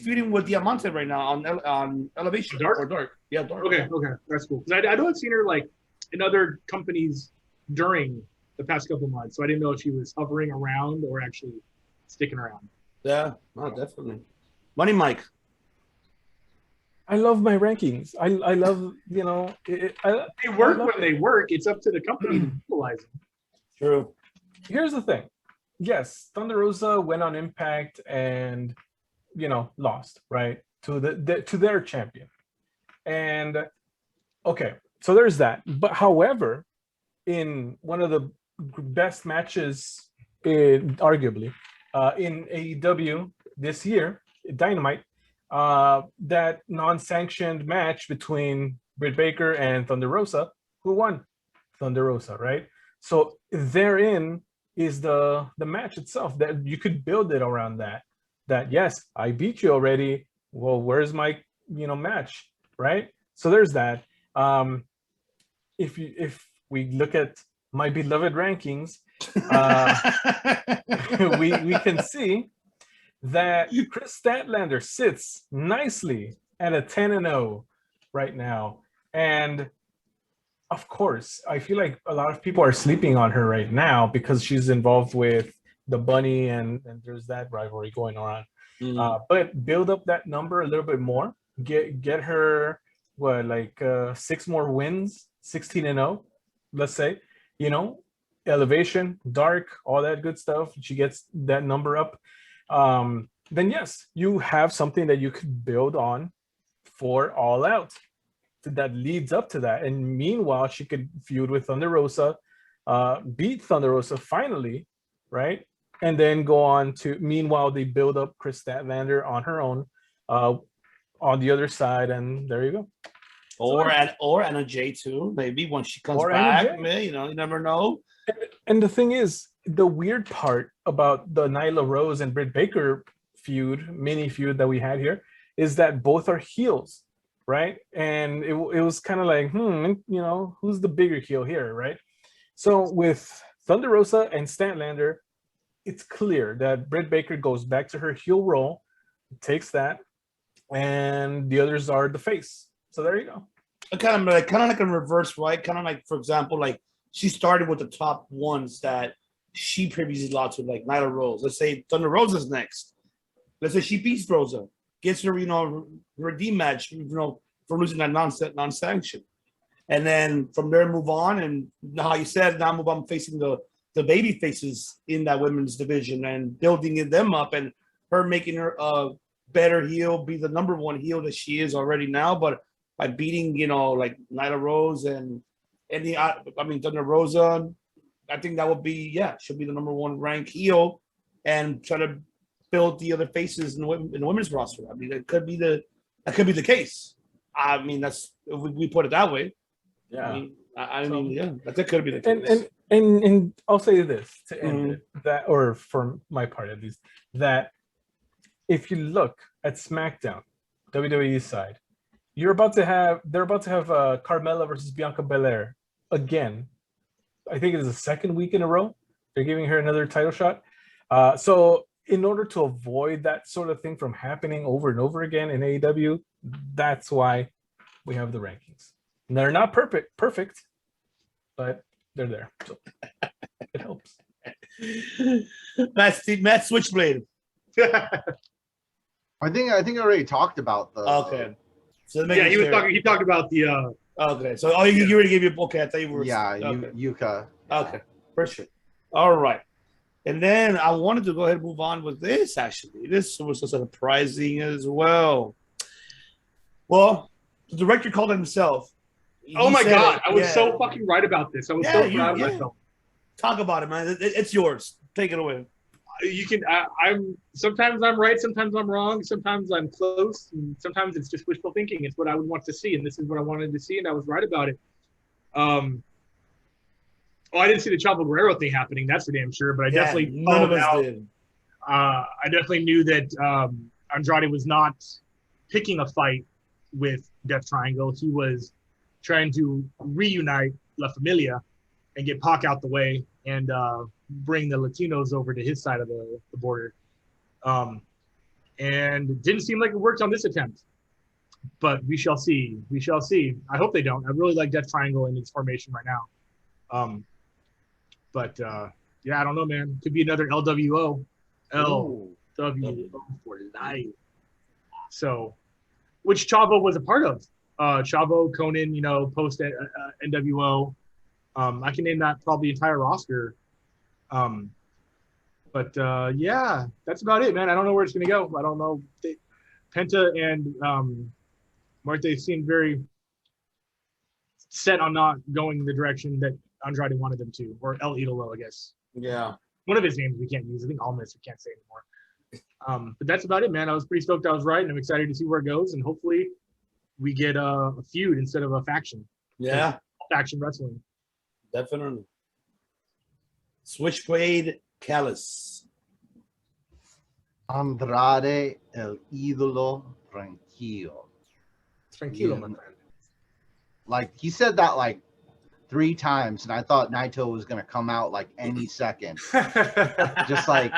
feuding with Diamante right now on Elevation. Dark. Yeah, Dark. Okay, that's cool. Because I know I've seen her like in other companies during the past couple months, so I didn't know if she was hovering around or actually sticking around. Yeah, no, definitely. Money Mike. I love my rankings. I love, they work when they work. It's up to the company to utilize them. True. Here's the thing. Yes, Thunder Rosa went on Impact and, lost, right? To their champion. And okay, so there's that. But however, in one of the best matches, arguably, in AEW this year, Dynamite, that non-sanctioned match between Britt Baker and Thunder Rosa, who won? Thunder Rosa, right? So therein is the match itself, that you could build it around that yes, I beat you already. Well, where's my match, right? So there's that. If we look at my beloved rankings, we can see that Chris Statlander sits nicely at a 10-0 right now. And of course, I feel like a lot of people are sleeping on her right now because she's involved with the Bunny and there's that rivalry going on. But build up that number a little bit more. Get her, 6 more wins, 16-0, let's say. Elevation, Dark, all that good stuff. She gets that number up. Then yes, you have something that you could build on for All Out that leads up to that. And meanwhile, she could feud with Thunder Rosa, beat Thunder Rosa finally, right? And then go on to, meanwhile, they build up Chris Statlander on her own on the other side, and there you go. Or Anna Jay too, maybe once she comes back. You never know. And the thing is, the weird part about the Nyla Rose and Britt Baker mini feud that we had here, is that both are heels, right? And it was kind of like, who's the bigger heel here, right? So with Thunder Rosa and Statlander, it's clear that Britt Baker goes back to her heel role, takes that, and the others are the face. So there you go. Kind of like a reverse, right? Kind of like, for example, like she started with the top ones that she previously lost with, like Nyla Rose. Let's say Thunder Rosa's next. Let's say she beats Rosa, gets her, redeem match, for losing that non-sanction. And then from there, move on. And how you said, now move on facing the baby faces in that women's division and building them up, and her making her a better heel, be the number one heel that she is already now, but by beating, like Nyla Rose and Thunder Rosa, I think that would be, she'll be the number one ranked heel and try to build the other faces in the women's roster. I mean, that could be the case. I mean, that's, if we put it that way. Yeah. That could be the case. And I'll say this to end it, that, or for my part at least, that if you look at SmackDown, WWE side, they're about to have Carmella versus Bianca Belair again. I think it is the second week in a row. They're giving her another title shot. So in order to avoid that sort of thing from happening over and over again in AEW, that's why we have the rankings. And they're not perfect, but they're there. So it helps. Matt Switchblade. I think I already talked about the. Okay. So he talked about the. Okay, so you already gave your. Okay, I thought you were. Yeah, okay. Yuka. Okay, for sure. All right. And then I wanted to go ahead and move on with this, actually. This was surprising as well. Well, the director called himself. Oh my God. It, I was so fucking right about this. I was so proud of myself. Talk about it, man. It's yours. Take it away. You can, sometimes I'm right, sometimes I'm wrong, sometimes I'm close, and sometimes it's just wishful thinking. It's what I would want to see, and this is what I wanted to see, and I was right about it. I didn't see the Chavo Guerrero thing happening, that's for damn sure, but I definitely none of us did. I definitely knew that Andrade was not picking a fight with Death Triangle. He was trying to reunite La Familia and get Pac out the way and bring the Latinos over to his side of the border. And it didn't seem like it worked on this attempt. But we shall see. We shall see. I hope they don't. I really like Death Triangle in its formation right now. Yeah, I don't know, man. Could be another LWO. LWO for life. So, which Chavo was a part of. Chavo, Conan, post NWO. I can name that probably the entire roster. Yeah, that's about it, man. I don't know where it's going to go. I don't know. Penta and Marte seemed very set on not going the direction that Andrade wanted them to, or El Idolo, I guess. Yeah. One of his names we can't use. I think Almas we can't say anymore. But that's about it, man. I was pretty stoked I was right, and I'm excited to see where it goes, and hopefully we get a feud instead of a faction. Yeah. Faction wrestling. Definitely. Switchblade Callis. Andrade el ídolo tranquilo. Tranquilo, my friend. Like, he said that like 3 times, and I thought Naito was going to come out like any second. Just like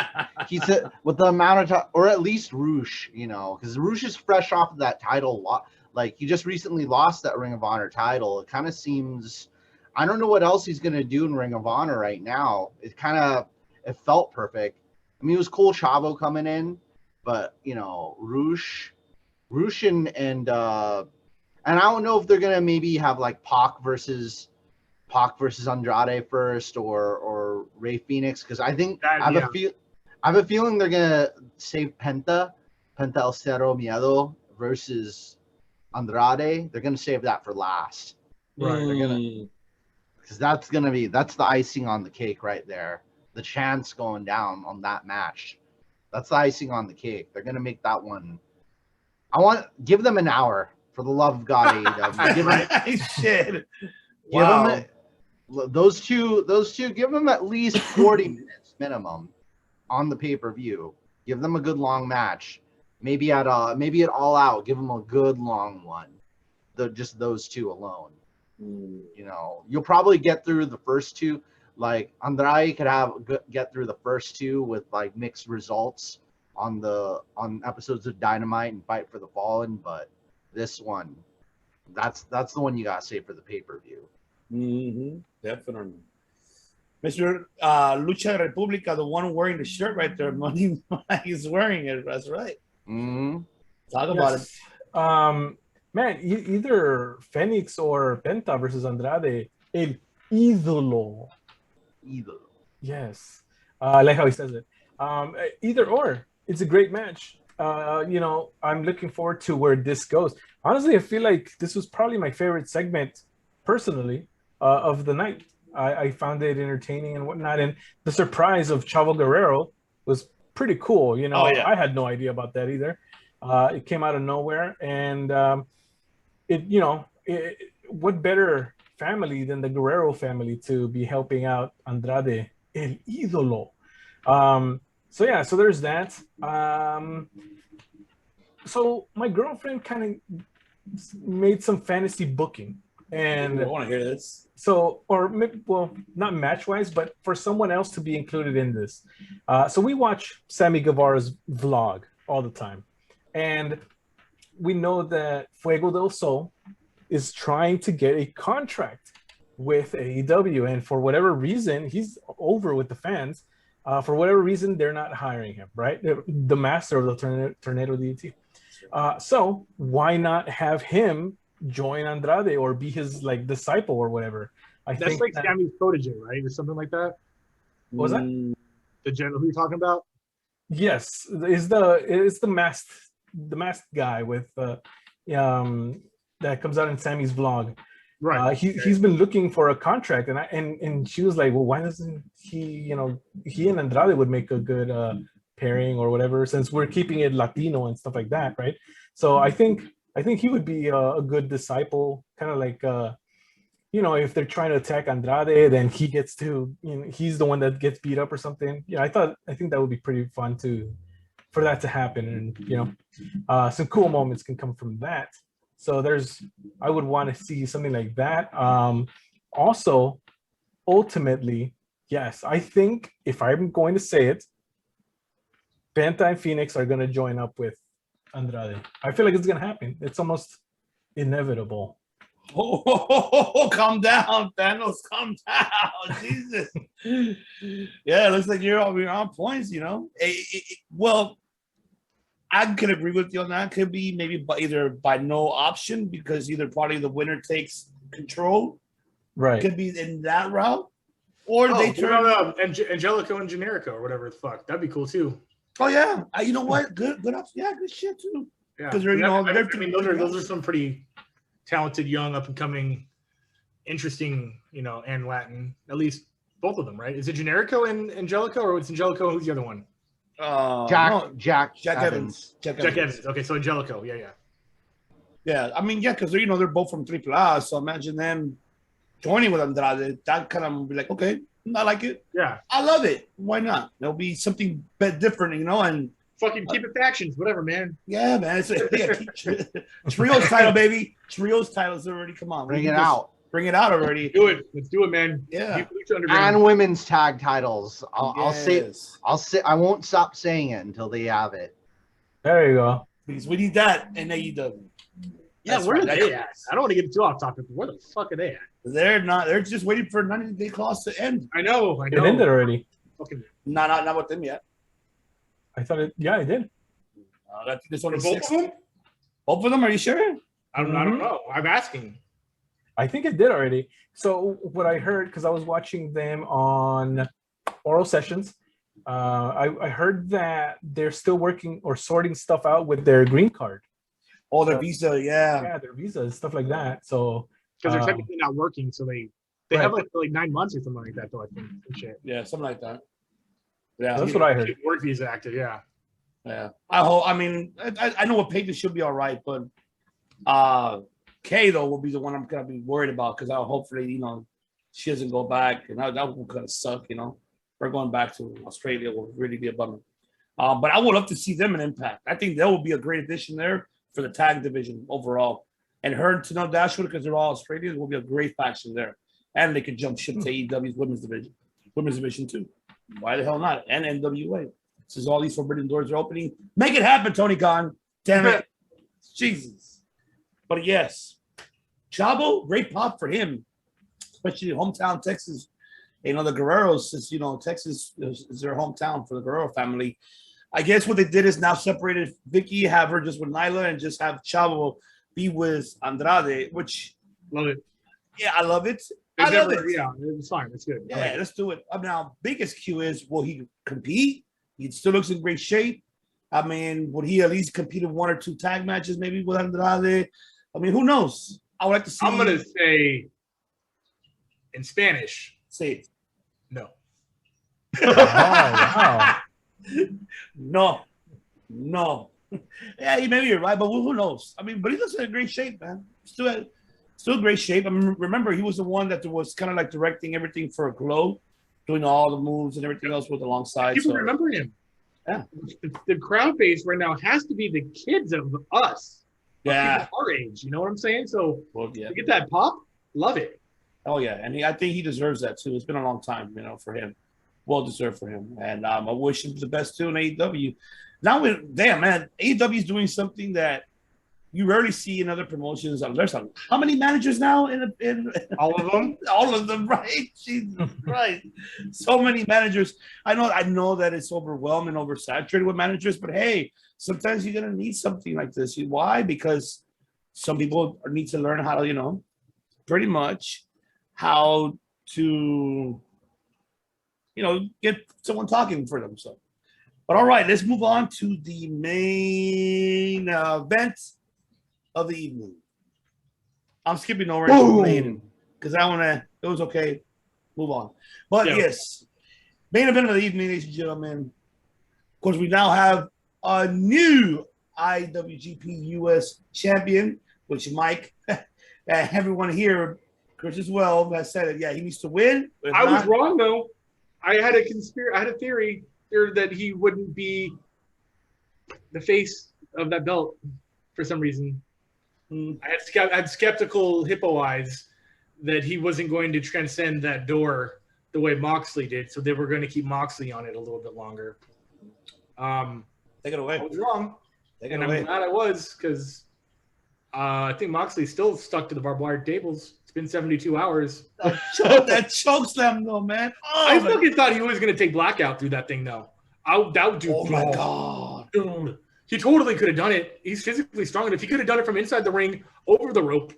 he said, with the amount of time, or at least Roosh, because Roosh is fresh off of that title. Like, he just recently lost that Ring of Honor title. It kind of seems, I don't know what else he's going to do in Ring of Honor right now. It felt perfect. I mean, it was cool Chavo coming in, but Roosh and I don't know if they're gonna maybe have like Pac versus Andrade first, or Rey Fenix, because I think I have a feeling they're gonna save Penta El Cero Miedo versus Andrade. They're gonna save that for last. Right. They're gonna, because that's the icing on the cake right there. The chance going down on that match. That's the icing on the cake. They're gonna make that one. Give them an hour, for the love of God, AEW. Those two, give them at least 40 minutes minimum on the pay-per-view. Give them a good long match. Maybe at All Out, give them a good long one. Just those two alone. You'll probably get through the first two. Like, Andrade could get through the first two with like mixed results on episodes of Dynamite and Fight for the Fallen, but this one, that's the one you gotta save for the pay-per-view. Definitely. Mr. Lucha Republica, the one wearing the shirt right there, Money Mike is wearing it. That's right. Talk about it. Man, either Phoenix or Penta versus Andrade, el ídolo. Yes. I like how he says it. Either or. It's a great match. I'm looking forward to where this goes. Honestly, I feel like this was probably my favorite segment, personally, of the night. I found it entertaining and whatnot, and the surprise of Chavo Guerrero was pretty cool. I had no idea about that either. It came out of nowhere, and what better family than the Guerrero family to be helping out Andrade, el ídolo. So there's that. So my girlfriend kind of made some fantasy booking, and I want to hear this. So, not match-wise, but for someone else to be included in this. So we watch Sammy Guevara's vlog all the time, and we know that Fuego del Sol is trying to get a contract with AEW, and for whatever reason, he's over with the fans. For whatever reason, they're not hiring him, right? The master of the Tornado DDT. So why not have him join Andrade or be his like disciple or whatever? I That's think like that, Sammy's protege, right, or something like that. what was that? The general who you're talking about? Yes, is the masked guy with that comes out in Sammy's vlog. Right. He's been looking for a contract, and she was like, well, why doesn't he? He and Andrade would make a good pairing or whatever, since we're keeping it Latino and stuff like that, right? So I think he would be a good disciple, kind of like if they're trying to attack Andrade, then he gets to, he's the one that gets beat up or something. Yeah, I think that would be pretty fun for that to happen, and some cool moments can come from that. So I would want to see something like that. Also, ultimately, yes, I think if I'm going to say it, Penta and Phoenix are going to join up with Andrade. I feel like it's going to happen. It's almost inevitable. Oh, calm down, Thanos. Calm down, Jesus. Yeah, it looks like you're on points. Well, I could agree with you on that. Could be maybe either by no option because either party the winner takes control. Right. Could be in that route, or they turn Angelico and Generico or whatever the fuck. That'd be cool too. Oh yeah, you know what? Good option. Yeah, good shit too. Yeah, because those are some pretty talented, young, up and coming, interesting, and Latin. At least both of them, right? Is it Generico and Angelico, or it's Angelico? Who's the other one? Jack Evans. Jack Evans. Okay, so Angelico. Yeah. I mean, because they're both from AAA, so imagine them joining with Andrade. That kind of be like, okay, I like it. Yeah, I love it. Why not? There'll be something bit different, and fucking keep it factions, whatever, man. Yeah, man. Trios title, baby. Trios titles already. Come on, bring it out. Bring it out already. Let's do it, man. Yeah. And women's tag titles. I'll Yes. say. I won't stop saying it until they have it. There you go. Because we need that in AEW. Yeah, where are they at? I don't want to get too off topic, but where the fuck are they at? They're not. They're just waiting for a 90-day clause to end. I know. It ended already. Fucking. Not with them yet. I thought it. Yeah, it did. This one is both of them. Both of them? Are you sure? I don't know. I'm asking. I think it did already. So what I heard, because I was watching them on oral sessions, I heard that they're still working or sorting stuff out with their green card. Oh, their visa, yeah. Yeah, their visa and stuff like that. So because they're technically not working, so they have like 9 months or something like that, though. I think. Shit. Yeah, something like that. Yeah, that's what I heard. Work visa active, yeah. Yeah, I hope. I mean, I know what Peyton should be all right, but Kay though will be the one I'm gonna be worried about because I'll hopefully she doesn't go back, and that will kind of suck. Her going back to Australia will really be a bummer. But I would love to see them in Impact. I think that would be a great addition there for the tag division overall. And her and Tanel Dashwood, because they're all Australians, will be a great faction there. And they could jump ship to AEW's women's division too. Why the hell not? And NWA. Since all these forbidden doors are opening, make it happen, Tony Khan. Damn it, Jesus. But yes, Chavo, great pop for him, especially hometown Texas. The Guerreros, since Texas is their hometown for the Guerrero family. I guess what they did is now separated Vicky, have her just with Nyla, and just have Chavo be with Andrade, which love it. Yeah, I love it. Yeah, it's fine. It's good. Yeah, let's do it. Now, biggest cue is, will he compete? He still looks in great shape. I mean, would he at least compete in 1 or 2 tag matches, maybe with Andrade? I mean, who knows? I would like to see. I'm gonna say in Spanish. Say it. No. Wow. No. Yeah, maybe you're right, but who knows? I mean, but he looks in great shape, man. Still great shape. I mean, remember, he was the one that was kind of like directing everything for Glow, doing all the moves and everything else with alongside. People remember him. Yeah. The crowd base right now has to be the kids of us. Yeah. Our age, you know what I'm saying? So yeah. To get that pop, love it. Oh yeah, and I think he deserves that too. It's been a long time, for him. Well deserved for him, and I wish him the best too in AEW. Now, man, AEW is doing something that you rarely see in other promotions. There's how many managers now in all of them? All of them, right? Jesus Christ, so many managers. I know that it's overwhelming, oversaturated with managers, but hey, sometimes you're gonna need something like this. Why? Because some people need to learn how to, pretty much how to, get someone talking for them. So, but all right, let's move on to the main event of the evening. I'm skipping over it because I want to. It was okay. Move on. But yes, main event of the evening, ladies and gentlemen. Of course, we now have a new IWGP US champion, which Mike, everyone here, Chris as well, has said it. Yeah, he needs to win. I was wrong though. I had a theory that he wouldn't be the face of that belt for some reason. I had skeptical hippo eyes that he wasn't going to transcend that door the way Moxley did, so they were going to keep Moxley on it a little bit longer. Take it away. I was wrong, and I'm glad I was, because I think Moxley's still stuck to the barbed wire tables. It's been 72 hours. That chokeslam, though, man. Oh, I fucking thought he was going to take Blackout through that thing, though. Oh, my God. Dude, he totally could have done it. He's physically strong enough. He could have done it from inside the ring, over the rope.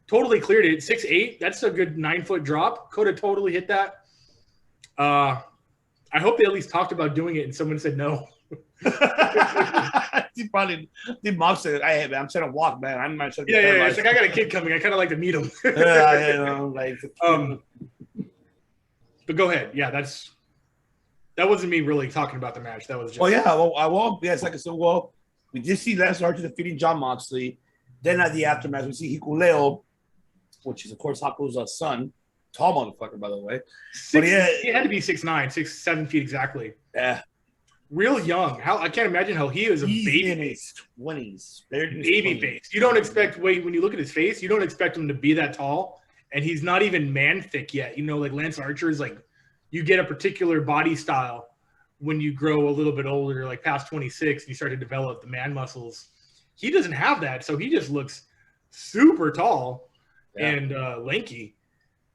Totally cleared it. 6'8", that's a good 9-foot drop. Could have totally hit that. I hope they at least talked about doing it and someone said no. He probably did. Mom said, "Hey, man, I'm trying to walk, man. I'm not trying to." Yeah. It's like, I got a kid coming. I kind of like to meet him. But go ahead. Yeah, that wasn't me really talking about the match. That was just. Oh yeah, yes, like I said. Well, we did see Lance Archer defeating Jon Moxley. Then at the aftermath, we see Hikuleo, which is of course Haku's son. Tall motherfucker, by the way. He had to be 6'9", 7 feet exactly. Yeah. Real young. I can't imagine how he is a baby in his 20s. Baby face. You don't expect, when you look at his face, you don't expect him to be that tall. And he's not even man thick yet. Like Lance Archer is like, you get a particular body style when you grow a little bit older, like past 26, and you start to develop the man muscles. He doesn't have that. So he just looks super tall and lanky.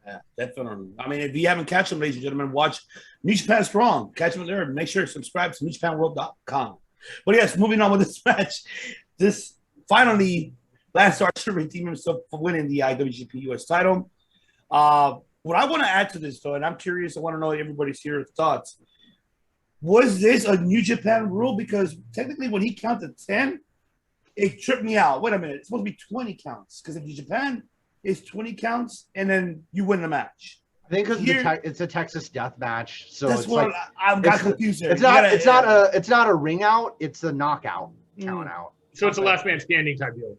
Yeah, definitely. I mean, if you haven't catch them, ladies and gentlemen, watch New Japan Strong. Catch them there. Make sure to subscribe to NewJapanWorld.com. But yes, moving on with this match. This finally, Lance Archer redeemed himself for winning the IWGP US title. What I want to add to this, though, and I'm curious, I want to know everybody's here thoughts. Was this a New Japan rule? Because technically, when he counted 10, it tripped me out. Wait a minute. It's supposed to be 20 counts. Because in New Japan, it's 20 counts, and then you win the match. I think because it's a Texas death match, so that's it's what like, I'm got confused. It's not a ring out. It's a knockout count out. So it's a last man standing type deal.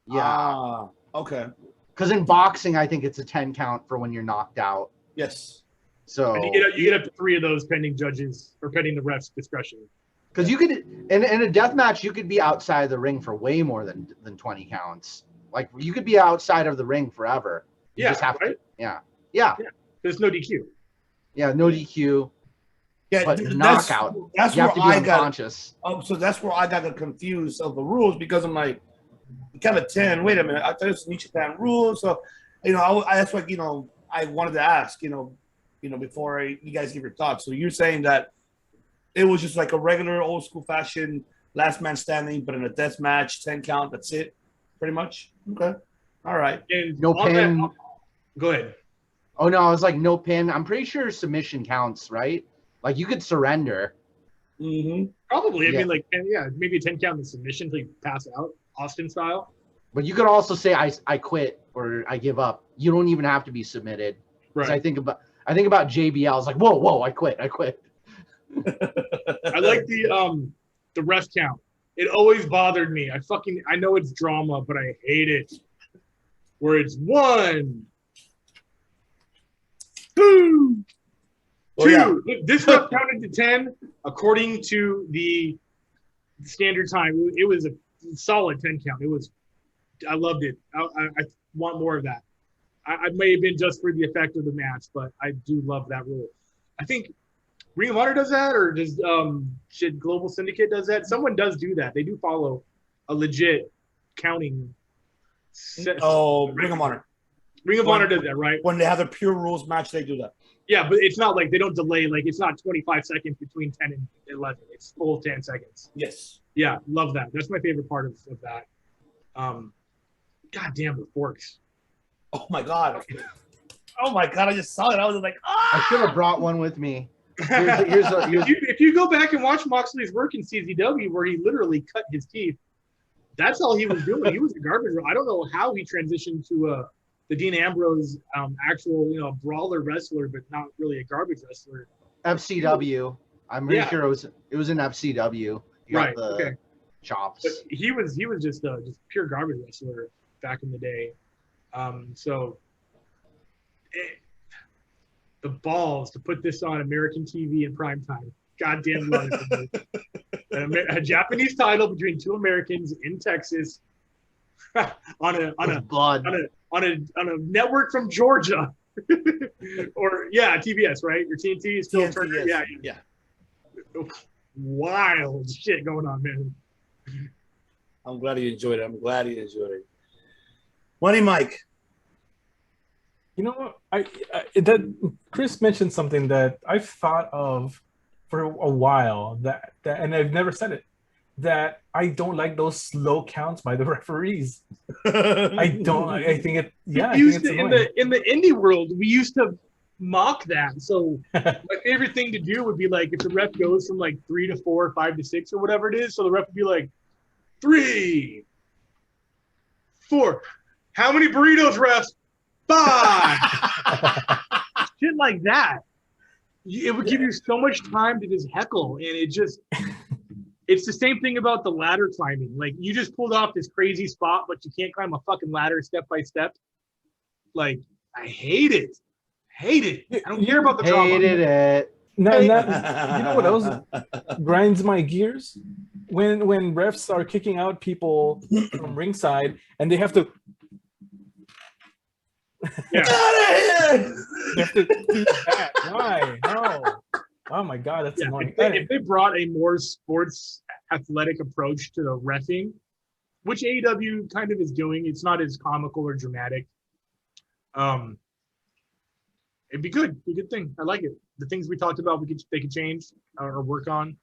Yeah. Okay. Because in boxing, I think it's a 10 count for when you're knocked out. Yes. So and you get up to 3 of those pending judges or pending the ref's discretion. Because you could in a death match, you could be outside of the ring for way more than 20 counts. Like you could be outside of the ring forever. You just have to. Yeah. There's no DQ. Yeah, no DQ. Yeah, but knockout. That's you where have to be unconscious. So that's where I got confused of the rules because I'm like, kind of 10. Wait a minute, I thought it was New Japan rules. So, that's what I wanted to ask. Before you guys give your thoughts. So you're saying that it was just like a regular old school fashion last man standing, but in a death match, 10 count. That's it, pretty much. Okay, all right. And no pin. Go ahead. Oh no, I was like no pin. I'm pretty sure submission counts, right? Like you could surrender. Mm-hmm. Probably. I mean, like, maybe a 10 count in submission until you pass out, Austin style. But you could also say I quit or I give up. You don't even have to be submitted. Right. I think about JBL. I was like, whoa, I quit. I like the ref count. It always bothered me. I know it's drama, but I hate it. Where it's 1, 2, 2. Yeah. This ref counted to 10 according to the standard time. It was a solid 10 count. I loved it. I want more of that. I may have been just for the effect of the match, but I do love that rule. I think Ring of Honor does that, or does Global Syndicate does that? Someone does do that. They do follow a legit counting. Ring of Honor. Ring of Honor does that, right? When they have a pure rules match, they do that. Yeah, but it's not like they don't delay. Like it's not 25 seconds between 10 and 11. It's full 10 seconds. Yes. Yeah, love that. That's my favorite part of that. God damn the forks. Oh my God. Oh my god! I just saw it. I was like, I should have brought one with me. If you go back and watch Moxley's work in CZW, where he literally cut his teeth, that's all he was doing. He was a garbage. I don't know how he transitioned to the Dean Ambrose actual, brawler wrestler, but not really a garbage wrestler. FCW. I'm pretty sure it was an FCW. He got the chops. But he was just pure garbage wrestler back in the day. The balls to put this on American TV in prime time. Goddamn love it. A Japanese title between two Americans in Texas on a network from Georgia. Or TBS, right? Your TNT is still Turner. Yeah. Wild shit going on, man. I'm glad you enjoyed it. Money Mike. You know what? That Chris mentioned something that I've thought of for a while that and I've never said it, that I don't like those slow counts by the referees. I don't. I think it. Yeah, in the indie world, we used to mock that. So my favorite thing to do would be like if the ref goes from like 3 to 4, 5 to 6, or whatever it is. So the ref would be like 3, 4. How many burritos, refs? 5. Shit like that. It would give you so much time to just heckle, and it's the same thing about the ladder climbing. Like, you just pulled off this crazy spot, but you can't climb a fucking ladder step by step. Like, I hate it. I don't care about the drama. Hated it. No, you know what else grinds my gears? When refs are kicking out people from ringside and they have to. Yeah. They have to do that. Why? No. Oh my god, that's annoying. If they brought a more sports athletic approach to the reffing, which AEW kind of is doing, it's not as comical or dramatic. It'd be good. Be a good thing. I like it. The things we talked about, they could change or work on.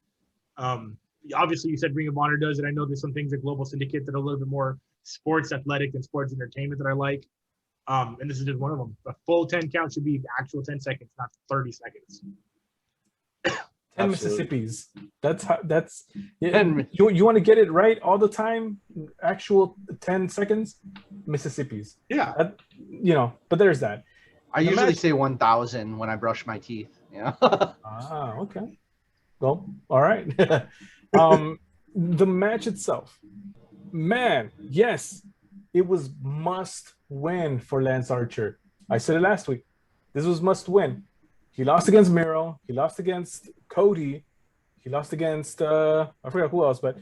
Obviously, you said Ring of Honor does it. I know there's some things at Global Syndicate that are a little bit more sports athletic than sports entertainment that I like. And this is just one of them. A full 10 count should be actual 10 seconds, not 30 seconds. 10 Mississippis. That's you want to get it right all the time. Actual 10 seconds, Mississippis. Yeah. But there's that. I usually say 1,000 when I brush my teeth. Yeah. Okay. Well, all right. The match itself, man. Yes, it was must win for Lance Archer. I said it last week. This was must win. He lost against Miro. He lost against Cody. He lost against I forgot who else, but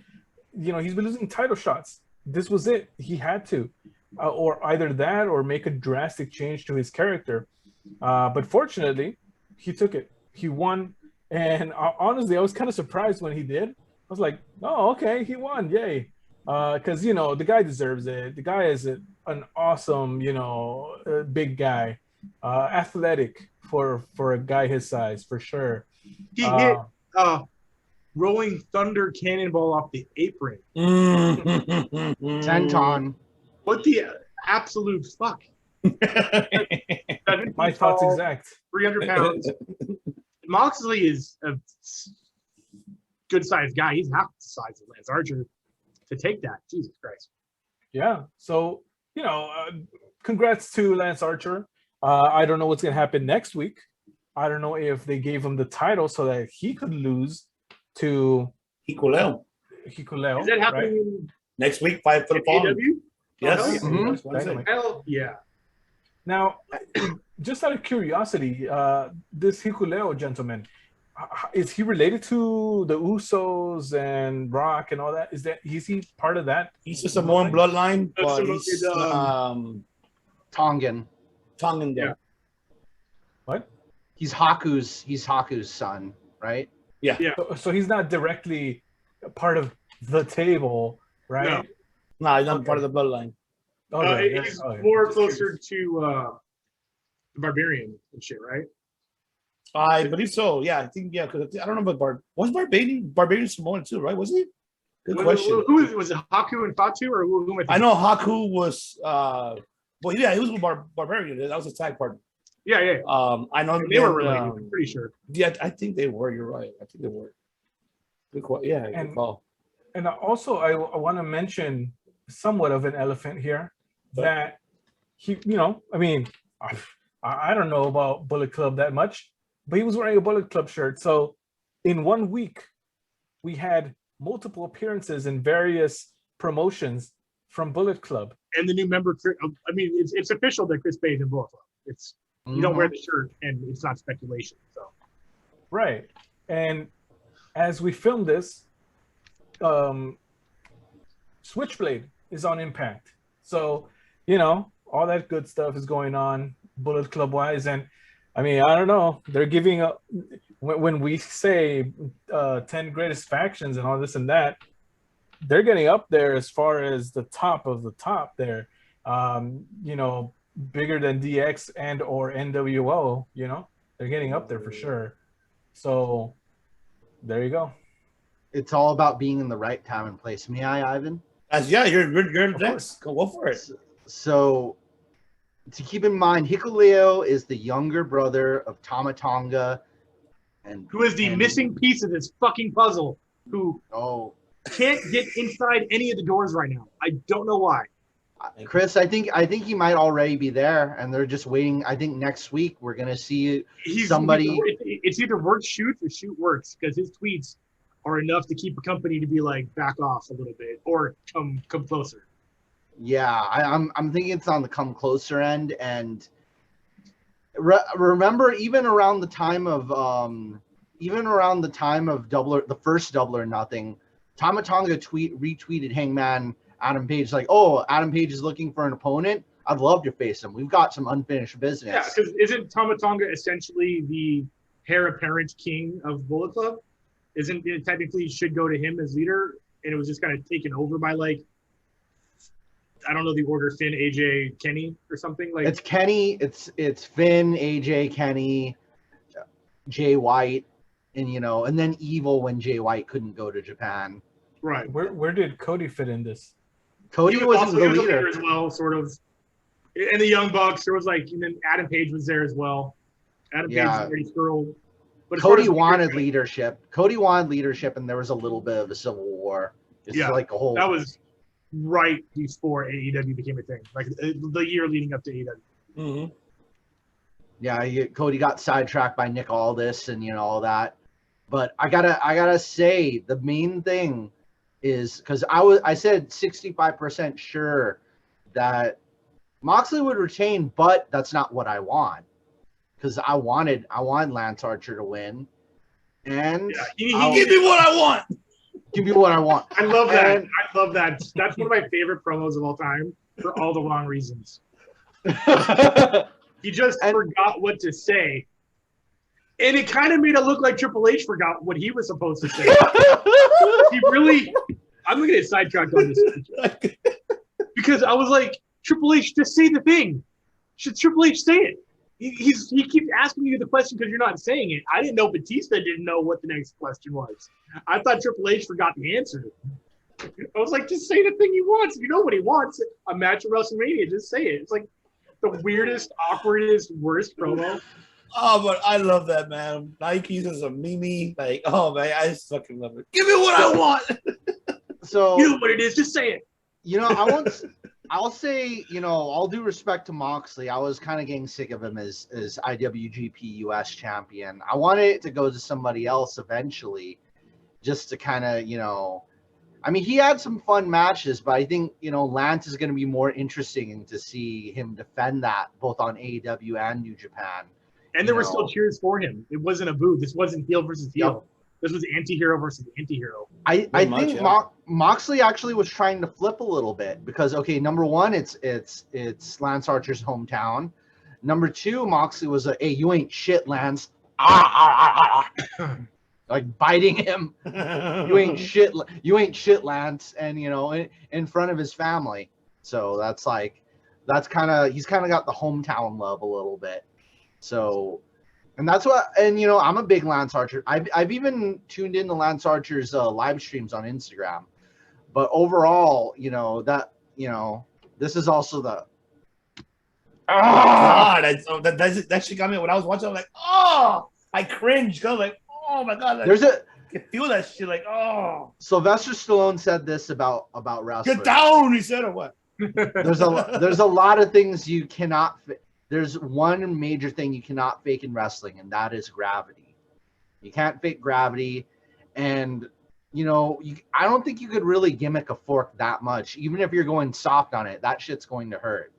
he's been losing title shots. This was it. He had to, or either that or make a drastic change to his character. But fortunately, he took it. He won, and honestly, I was kind of surprised when he did. I was like, "Oh, okay, he won! Yay!" Because the guy deserves it. The guy is an awesome, big guy, athletic for a guy his size, for sure. He hit Rolling Thunder Cannonball off the apron. Senton. What the absolute fuck? My thoughts exact. 300 pounds. Moxley is a good sized guy. He's half the size of Lance Archer. To take that, Jesus Christ. Yeah. So, congrats to Lance Archer. I don't know what's going to happen next week. I don't know if they gave him the title so that he could lose to Hikuleo. Is that happening next week? Fight for the Fall. Yes. Hell yeah. Now, just out of curiosity, this Hikuleo gentleman, is he related to the Usos and Brock and all that? Is he part of that? He's a Samoan bloodline, but he's Tongan. Yeah. What? He's Haku's son, right? Yeah. So he's not directly part of the table, right? No, he's not part of the bloodline. He's more closer to the Barbarian and shit, right? I believe so. Yeah, I think because I don't know about was Barbarian Samoan too, right? Was he? Good question. Who was it? Haku and Fatu, or who? I know Haku was. He was with Barbarian. That was his tag partner. Yeah. I know They were related. I'm pretty sure. Yeah, I think they were. You're right. I think they were. Good call. Yeah, good call. And also, I want to mention somewhat of an elephant here that he, I mean, I don't know about Bullet Club that much, but he was wearing a Bullet Club shirt. So in 1 week, we had multiple appearances in various promotions from Bullet Club. And the new member, I mean, it's official that Chris Bay is in Bullet Club. It's you don't wear the shirt, and it's not speculation. So right, and as we film this, Switchblade is on Impact, so all that good stuff is going on Bullet Club wise, and I mean, I don't know, they're giving up when we say 10 greatest factions and all this and that. They're getting up there as far as the top of the top there, bigger than DX and or NWO, they're getting up there for sure. So there you go. It's all about being in the right time and place. May I, Ivan? You're next. Go for it. So to keep in mind, Hikuleo is the younger brother of Tama Tonga, and who is the missing piece of this fucking puzzle, who can't get inside any of the doors right now. I don't know why. Chris, I think he might already be there, and they're just waiting. I think next week we're gonna see somebody. It's either work shoots or shoot works, because his tweets are enough to keep a company to be like, back off a little bit or come closer. Yeah, I'm thinking it's on the come closer end, and remember even around the time of the first Double or Nothing, Tama Tonga retweeted Hangman Adam Page like, "Oh, Adam Page is looking for an opponent. I'd love to face him. We've got some unfinished business." Yeah, because isn't Tama Tonga essentially the heir apparent king of Bullet Club? Isn't it technically should go to him as leader, and it was just kind of taken over by like, I don't know the order, Finn, AJ, Kenny, or something like. It's Kenny. It's Finn, AJ, Kenny, Jay White, and and then Evil when Jay White couldn't go to Japan. Right. Where did Cody fit in this? Cody wasn't the leader as well, sort of. And the Young Bucks, there was and then Adam Page was there as well. Adam Page was already girl. But Cody wanted leadership. Cody wanted leadership, and there was a little bit of a civil war. It's like a whole. That was right before AEW became a thing, like the year leading up to AEW. Mm-hmm. Yeah, Cody got sidetracked by Nick Aldis and all that. But I gotta say the main thing is, because I said 65% sure that Moxley would retain, but that's not what I want. Because I wanted Lance Archer to win, and give me what I want. Give me what I want. I love that. I love that. That's one of my favorite promos of all time for all the wrong reasons. He just forgot what to say, and it kind of made it look like Triple H forgot what he was supposed to say. I'm gonna get sidetracked on this because I was like, Triple H, just say the thing. Should Triple H say it? He keeps asking you the question because you're not saying it. I didn't know Batista didn't know what the next question was. I thought Triple H forgot the answer. I was like, just say the thing he wants. You know what he wants. A match at WrestleMania. Just say it. It's like the weirdest, awkwardest, worst promo. Oh, but I love that, man. Nike's is a meme. Like, oh, man, I just fucking love it. Give me what I want. So you know what it is. Just say it. I'll say, all due respect to Moxley, I was kind of getting sick of him as IWGP US champion. I wanted it to go to somebody else eventually, just to kind of, I mean, he had some fun matches, but I think, Lance is going to be more interesting to see him defend that both on AEW and New Japan. And there were still cheers for him. It wasn't a boo. This wasn't heel versus heel. Yep. This was anti-hero versus anti-hero. I think Moxley actually was trying to flip a little bit because, okay, number one, it's Lance Archer's hometown. Number two, Moxley was hey, you ain't shit, Lance. Like biting him. You ain't shit, Lance. And, in front of his family. So he's kind of got the hometown love a little bit. So, and that's what, and I'm a big Lance Archer. I've even tuned into Lance Archer's live streams on Instagram. But overall, this is also God, that shit got me when I was watching. I was like, oh, I cringed. I was like, oh my God, I can feel that shit. Like, oh. Sylvester Stallone said this about wrestling. Get down, he said, or what? There's a lot of things you cannot. There's one major thing you cannot fake in wrestling, and that is gravity. You can't fake gravity, and I don't think you could really gimmick a fork that much. Even if you're going soft on it, that shit's going to hurt.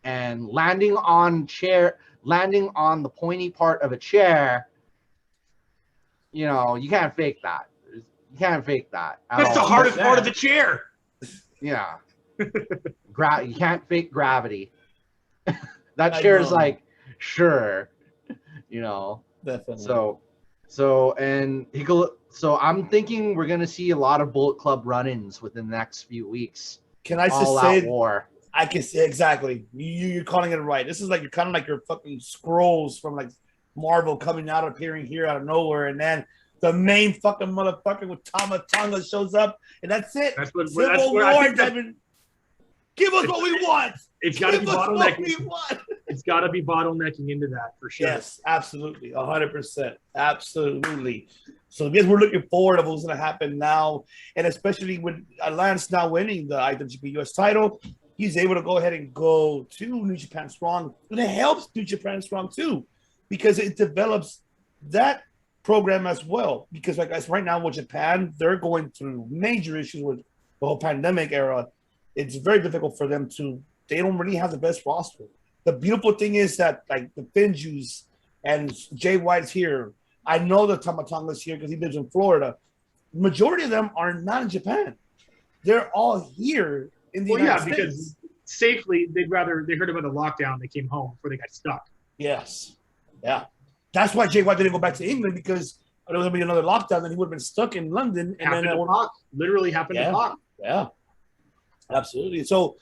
And landing on the pointy part of a chair, you can't fake that. You can't fake that. That's the hardest part of the chair. Yeah. You can't fake gravity. That chair is like, sure, Definitely. So I'm thinking we're gonna see a lot of Bullet Club run-ins within the next few weeks. Can I just say war? I can say exactly. You're calling it right. This is like you're kind of like your fucking scrolls from like Marvel coming out, appearing here out of nowhere, and then the main fucking motherfucker with Tama Tonga shows up, and that's it. Civil War, Devin. Give us what we want. It's got to be bottlenecking. It's got to be bottlenecking into that for sure. Yes, absolutely, 100%, absolutely. So yes, we're looking forward to what's going to happen now, and especially with Lance now winning the IWGP US title, he's able to go ahead and go to New Japan Strong, and it helps New Japan Strong too, because it develops that program as well. Because like us right now with Japan, they're going through major issues with the whole pandemic era. It's very difficult for them they don't really have the best roster. The beautiful thing is that like the Finjus and Jay White's here. I know the Tamatonga's here because he lives in Florida. The majority of them are not in Japan. They're all here in the United States. Because safely, they heard about the lockdown, they came home before they got stuck. Yes. Yeah. That's why Jay White didn't go back to England, because there was going to be another lockdown, then he would have been stuck in London. Literally happened to Pac. Yeah. Absolutely. So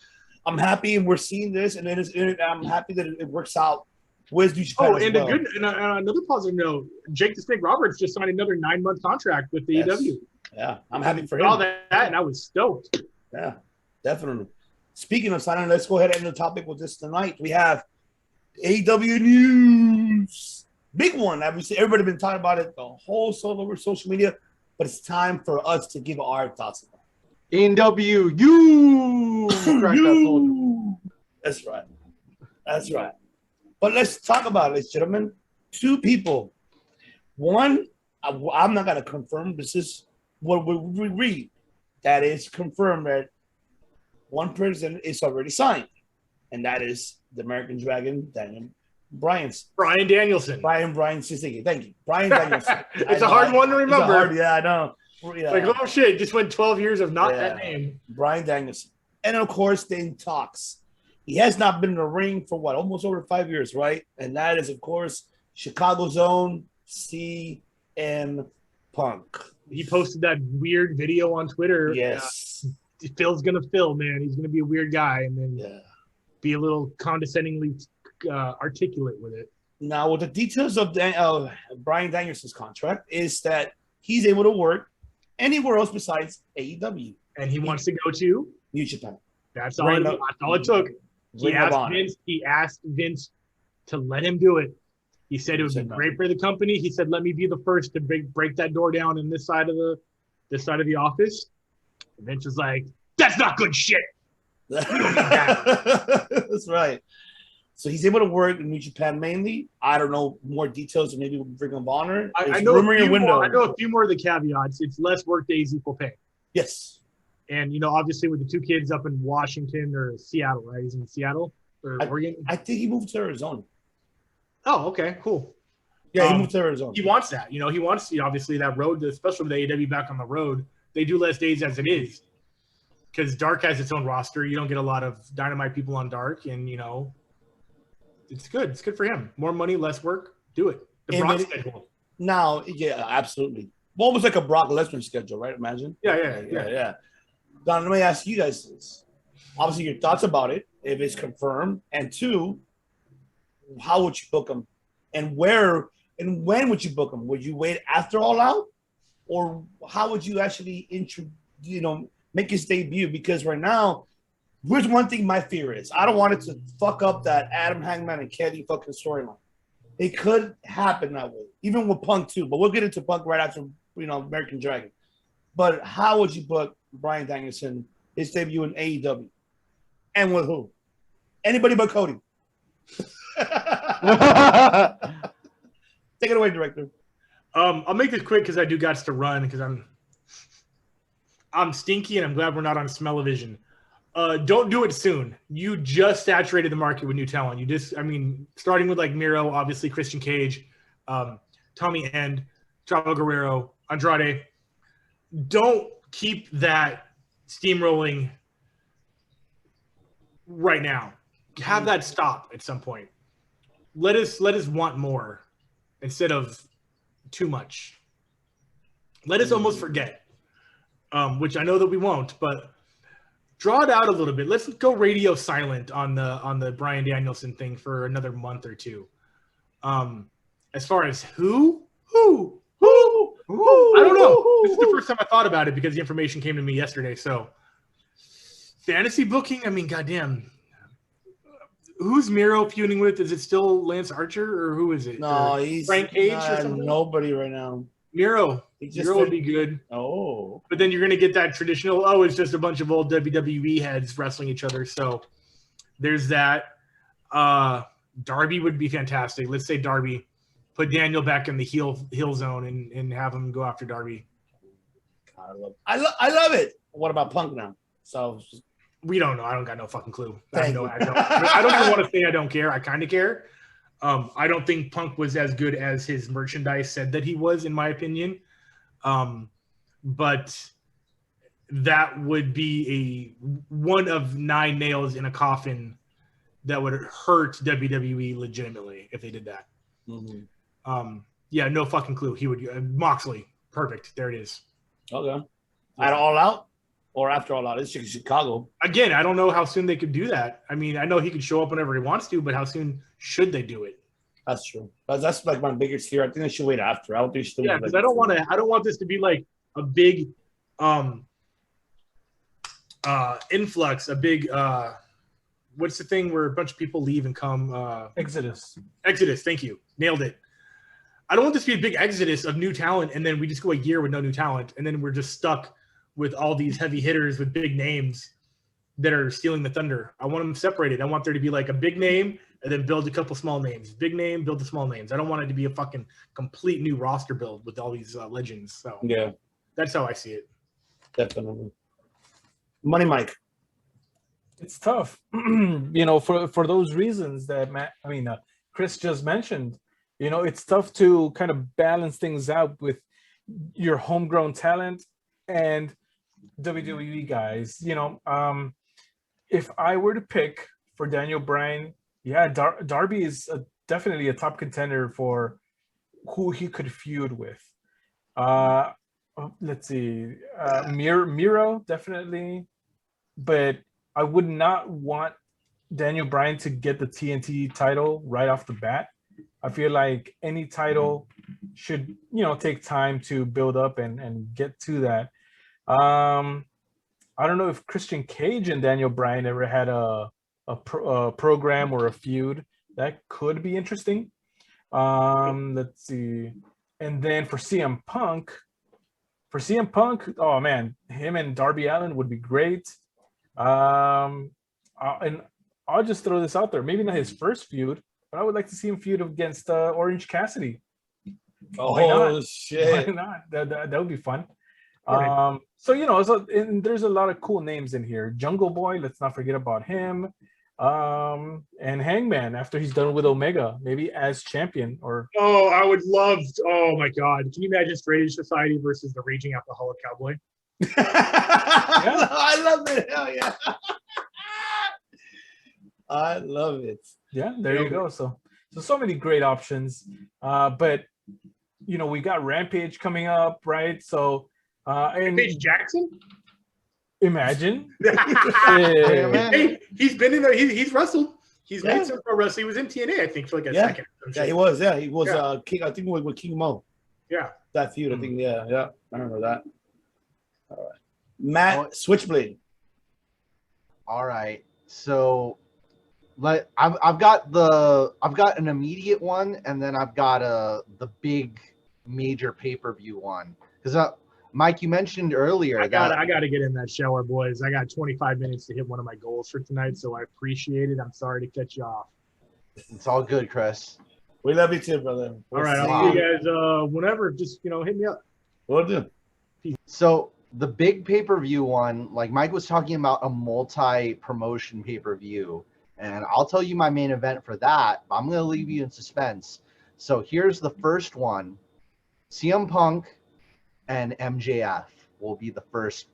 I'm happy, and we're seeing this, and I'm happy that it works out with New Japan. Another positive note: Jake the Snake Roberts just signed another 9-month contract with the AEW. Yeah, I'm happy for him. All that, and I was stoked. Yeah, definitely. Speaking of signing, let's go ahead and end the topic with this tonight. We have AEW news, big one. Obviously, everybody been talking about it the whole over social media, but it's time for us to give our thoughts about it. NWU. That's right. That's right. But let's talk about it, gentlemen. 2 people. One, I'm not going to confirm. This is what we read. That is confirmed that one person is already signed, and that is the American Dragon, Brian Danielson. Brian Sisiki. Thank you. Brian Danielson. It's a hard one to remember. Yeah, I know. Yeah. Like, oh shit, just went 12 years of not that name. Brian Danielson. And of course, in talks. He has not been in the ring for almost over 5 years, right? And that is, of course, Chicago's own CM Punk. He posted that weird video on Twitter. Yes. Phil's gonna Phil, man. He's gonna be a weird guy, and then be a little condescendingly articulate with it. Now, with the details of Brian Danielson's contract is that he's able to work anywhere else besides AEW. And he wants to go to New Japan. That's all it took. He asked Vince to let him do it. He said it would be great for the company. He said, let me be the first to break that door down in this side of the office. And Vince was like, that's not good shit. That's right. So he's able to work in New Japan mainly. I don't know more details, and maybe with Ring of Honor. I know a few more of the caveats. It's less work days equal pay. Yes. And, obviously with the 2 kids up in Washington or Seattle, right? He's in Seattle or Oregon? I think he moved to Arizona. Oh, okay, cool. Yeah, he moved to Arizona. He wants that. He wants, obviously, that road, especially with the AEW back on the road. They do less days as it is. Because Dark has its own roster. You don't get a lot of Dynamite people on Dark, and, it's good. It's good for him. More money, less work. Do it. The Brock schedule. Now, yeah, absolutely. Almost like a Brock Lesnar schedule, right? Imagine. Yeah. Don, let me ask you guys this. Obviously, your thoughts about it, if it's confirmed. And 2, how would you book him? And where and when would you book him? Would you wait after All Out? Or how would you actually make his debut? Because right now, Here's one thing my fear is. I don't want it to fuck up that Adam Hangman and Kenny fucking storyline. It could happen that way, even with Punk too. But we'll get into Punk right after American Dragon. But how would you book Bryan Danielson his debut in AEW, and with who? Anybody but Cody. Take it away, director. I'll make this quick because I do got to run because I'm stinky and I'm glad we're not on Smell-O-Vision. Don't do it soon. You just saturated the market with new talent. Starting with like Miro, obviously Christian Cage, Tommy End, Chavo Guerrero, Andrade. Don't keep that steamrolling right now. Have that stop at some point. Let us want more instead of too much. Let us almost forget, which I know that we won't, but draw it out a little bit. Let's go radio silent on the Bryan Danielson thing for another month or two. As far as who, I don't know. This is the first time I thought about it because the information came to me yesterday. So fantasy booking, I mean, goddamn. Who's Miro feuding with? Is it still Lance Archer or who is it? No, or he's Frank Cage or something? Nobody right now. Miro would be good. Oh. But then you're going to get that traditional, it's just a bunch of old WWE heads wrestling each other. So there's that. Darby would be fantastic. Let's say Darby. Put Daniel back in the heel zone and have him go after Darby. I love it. What about Punk now? So we don't know. I don't got no fucking clue. I don't even want to say I don't care. I kind of care. I don't think Punk was as good as his merchandise said that he was, in my opinion. But that would be one of 9 nails in a coffin that would hurt WWE legitimately if they did that. Mm-hmm. No fucking clue. He would Moxley. Perfect. There it is. Okay. At All Out or after All Out? It's Chicago. Again, I don't know how soon they could do that. I mean, I know he could show up whenever he wants to, but how soon should they do it? That's true. That's like my biggest fear. I think they should wait after. I don't think they because I don't want this to be like a big influx, a big what's the thing where a bunch of people leave and come? Exodus. Thank you. Nailed it. I don't want this to be a big exodus of new talent, and then we just go a year with no new talent, and then we're just stuck with all these heavy hitters with big names that are stealing the thunder. I want them separated. I want there to be like a big name and then build a couple small names. Big name, build the small names. I don't want it to be a fucking complete new roster build with all these legends. So yeah, that's how I see it. Definitely. Money Mike. It's tough, for those reasons that Chris just mentioned. It's tough to kind of balance things out with your homegrown talent and WWE guys. If I were to pick for Daniel Bryan, Darby is definitely a top contender for who he could feud with. Let's see, Miro definitely, but I would not want Daniel Bryan to get the TNT title right off the bat. I feel like any title should, take time to build up and get to that. I don't know if Christian Cage and Daniel Bryan ever had a program or a feud. That could be interesting. Let's see. And then for CM Punk, oh man, him and Darby Allin would be great. And I'll just throw this out there. Maybe not his first feud, but I would like to see him feud against Orange Cassidy. Oh, shit. Why not? That would be fun. Right. And there's a lot of cool names in here. Jungle Boy, let's not forget about him. And Hangman, after he's done with Omega, maybe as champion or. Oh, I would love. Oh my God! Can you imagine Straight Edge Society versus the Raging Alcoholic Cowboy? I love it. Hell yeah! I love it. Yeah, there you go. So many great options. But we got Rampage coming up, right? So and Rampage Jackson. Imagine. Hey, he's been in there. He's wrestled. He's made some pro wrestling. He was in TNA, I think, for like a second. Yeah, he was. Yeah, he was. King. I think with King Mo. Yeah. That feud. I think. Yeah. I remember that. All right. Matt Switchblade. All right. So, like, I've got an immediate one, and then I've got the big major pay-per-view one. Because Mike, you mentioned earlier I that gotta get in that shower, boys. I got 25 minutes to hit one of my goals for tonight, so I appreciate it. I'm sorry to cut you off. it's all good, Chris. We love you too, brother. All right, see I'll see you guys whenever. Just hit me up. We'll do. So the big pay-per-view one, like Mike was talking about, a multi-promotion pay-per-view, and I'll tell you my main event for that. But I'm going to leave you in suspense. So here's the first one: CM Punk and MJF will be the first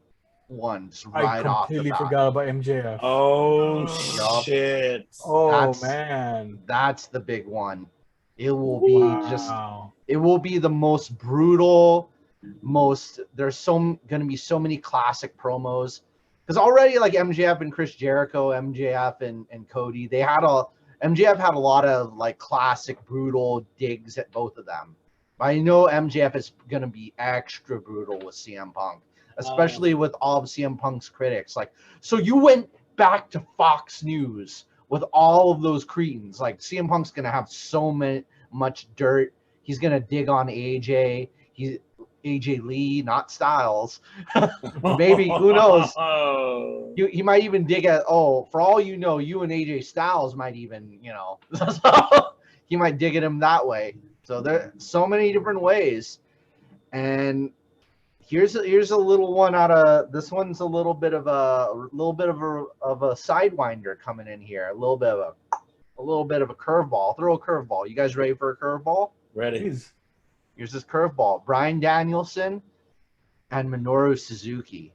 ones I right off the completely bat. forgot about MJF. Oh Yup. shit! Oh man, That's the big one. It will be wow. it will be the most brutal, there's gonna be so many classic promos. Because already, like, MJF and Chris Jericho, MJF and Cody, MJF had a lot of like classic brutal digs at both of them. But I know MJF is gonna be extra brutal with CM Punk, especially with all of CM Punk's critics. Like, so you went back to Fox News with all of those cretins. Like, CM Punk's gonna have much dirt. He's gonna dig on AJ. He's AJ Lee, not Styles. Maybe, who knows? He might even dig at, for all you know, you and AJ Styles might even, he might dig at him that way. So there so many different ways. And here's a little one out of this one's a little bit of a sidewinder coming in here. A little bit of a curveball. Throw a curveball. You guys ready for a curveball? Ready. Jeez. Here's this curveball: Bryan Danielson and Minoru Suzuki.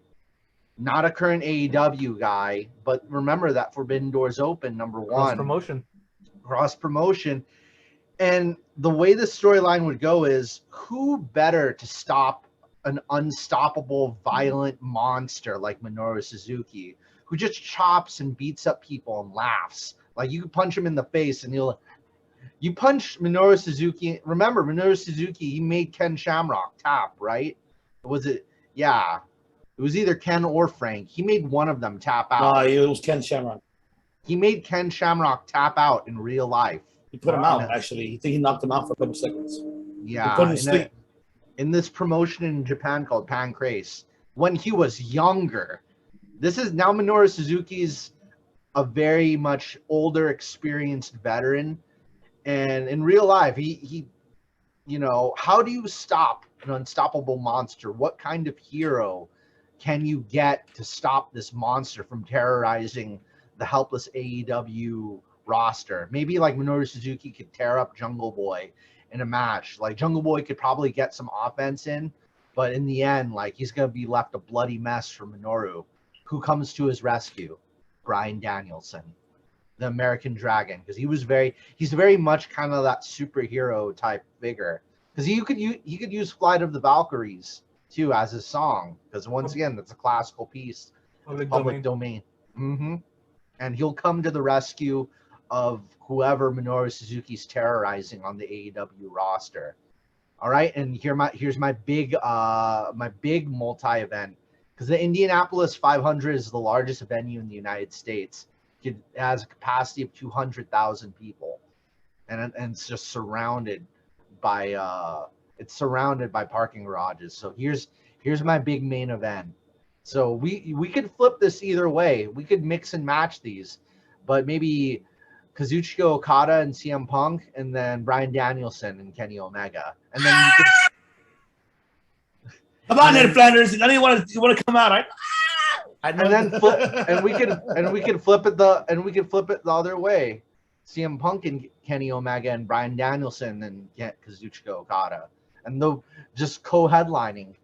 Not a current AEW guy, but remember that Forbidden Doors Open, number one. Cross promotion. And the way the storyline would go is, who better to stop an unstoppable, violent monster like Minoru Suzuki, who just chops and beats up people and laughs? Like, you could punch him in the face and you punch Minoru Suzuki. Remember, Minoru Suzuki, he made Ken Shamrock tap, right? Was it? Yeah. It was either Ken or Frank. He made one of them tap out. No, it was Ken Shamrock. He made Ken Shamrock tap out in real life. He put him out, actually. I think he knocked him out for a couple seconds. Yeah. He put him to sleep. In this promotion in Japan called Pancrase, when he was younger. This is now Minoru Suzuki's a very much older, experienced veteran. And in real life, he how do you stop an unstoppable monster? What kind of hero can you get to stop this monster from terrorizing the helpless AEW roster? Maybe like Minoru Suzuki could tear up Jungle Boy in a match. Like, Jungle Boy could probably get some offense in, but in the end, like, he's going to be left a bloody mess for Minoru. Who comes to his rescue? Bryan Danielson, the American Dragon, because he's very much kind of that superhero type figure. Because he could use Flight of the Valkyries too as his song, because once again, that's a classical piece, public domain. And he'll come to the rescue of whoever Minoru Suzuki's terrorizing on the AEW roster. All right, and here's my big multi event, because the Indianapolis 500 is the largest venue in the United States. It has a capacity of 200,000 people, and it's just surrounded by parking garages. So here's my big main event. So we could flip this either way. We could mix and match these, but maybe Kazuchika Okada and CM Punk, and then Bryan Danielson and Kenny Omega, and then you could, come on, Ned Flanders. I didn't want to come out. We could flip it the other way. CM Punk and Kenny Omega and Bryan Danielson and Kazuchika Okada, and they'll just co-headlining.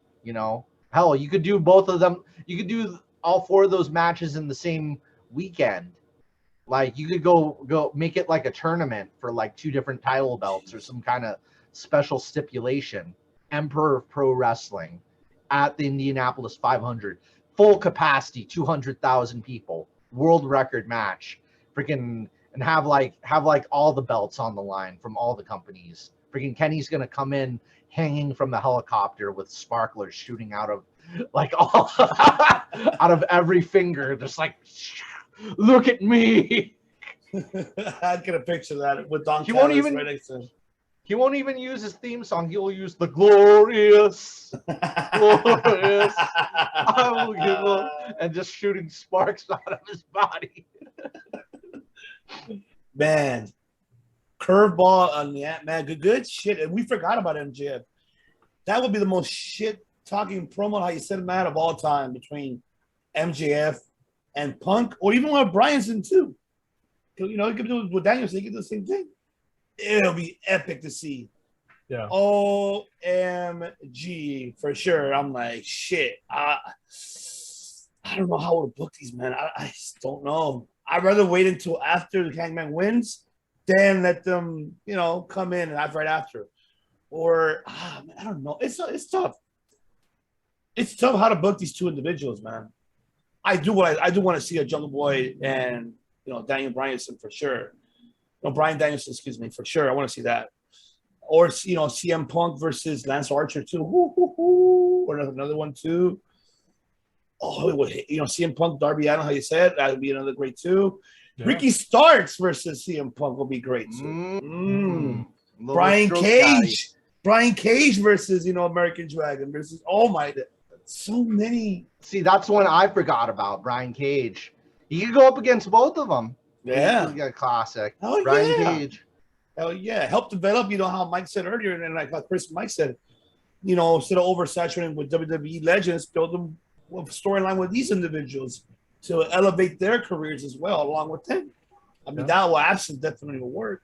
Hell, you could do both of them. You could do all four of those matches in the same weekend. Like, you could go make it like a tournament for like two different title belts or some kind of special stipulation. Emperor of Pro Wrestling at the Indianapolis 500, full capacity, 200,000 people, world record match, freaking, and have like all the belts on the line from all the companies. Freaking Kenny's gonna come in hanging from the helicopter with sparklers shooting out of like all out of every finger, just like Look at me. I get a picture of that with Don He won't Callis even- right next to him. He won't even use his theme song. He'll use the glorious, glorious. I will give up, and just shooting sparks out of his body. Man, curveball on the man. Good shit. And we forgot about MJF. That would be the most shit talking promo how you said man of all time between MJF and Punk, or even with Bryanson too. You know, you could do it with Danielson. You can do the same thing. It'll be epic to see. Yeah. OMG for sure. I'm like, shit. I don't know how to book these, man. I just don't know. I'd rather wait until after the Hangman wins than let them, you know, come in and right after. Or man, I don't know. It's tough. It's tough how to book these two individuals, man. I do want to see a Jungle Boy and, you know, Daniel Bryanson for sure. No, Bryan Danielson, excuse me, for sure. I want to see that. Or, you know, CM Punk versus Lance Archer too. Or another one too. Oh, it would, you know, CM Punk, Darby Allin, how you said, that would be another great too. Yeah. Ricky Starks versus CM Punk will be great too. Brian Cage. Guy. Brian Cage versus, you know, American Dragon versus, oh my, so many. See, that's one I forgot about, Brian Cage. He could go up against both of them. Yeah. He's got a classic. Oh, Brian yeah. Cage. Hell yeah. Help develop, you know, how Mike said earlier, and like Chris Mike said, you know, instead of oversaturating with WWE legends, build them with a storyline with these individuals to elevate their careers as well, along with them. I mean, that will absolutely definitely work.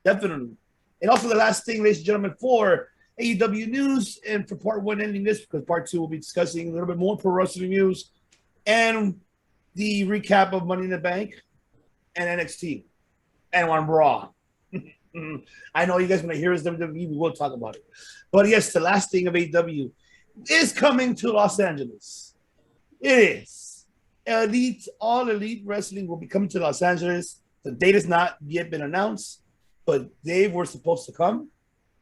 Definitely. And also the last thing, ladies and gentlemen, for AEW news, and for part one ending this, because part two will be discussing a little bit more pro wrestling news and the recap of Money in the Bank and NXT and on Raw. I know you guys want to hear us WWE, we will talk about it. But yes, the last thing of AEW is coming to Los Angeles. It is. All elite wrestling will be coming to Los Angeles. The date has not yet been announced, but they were supposed to come.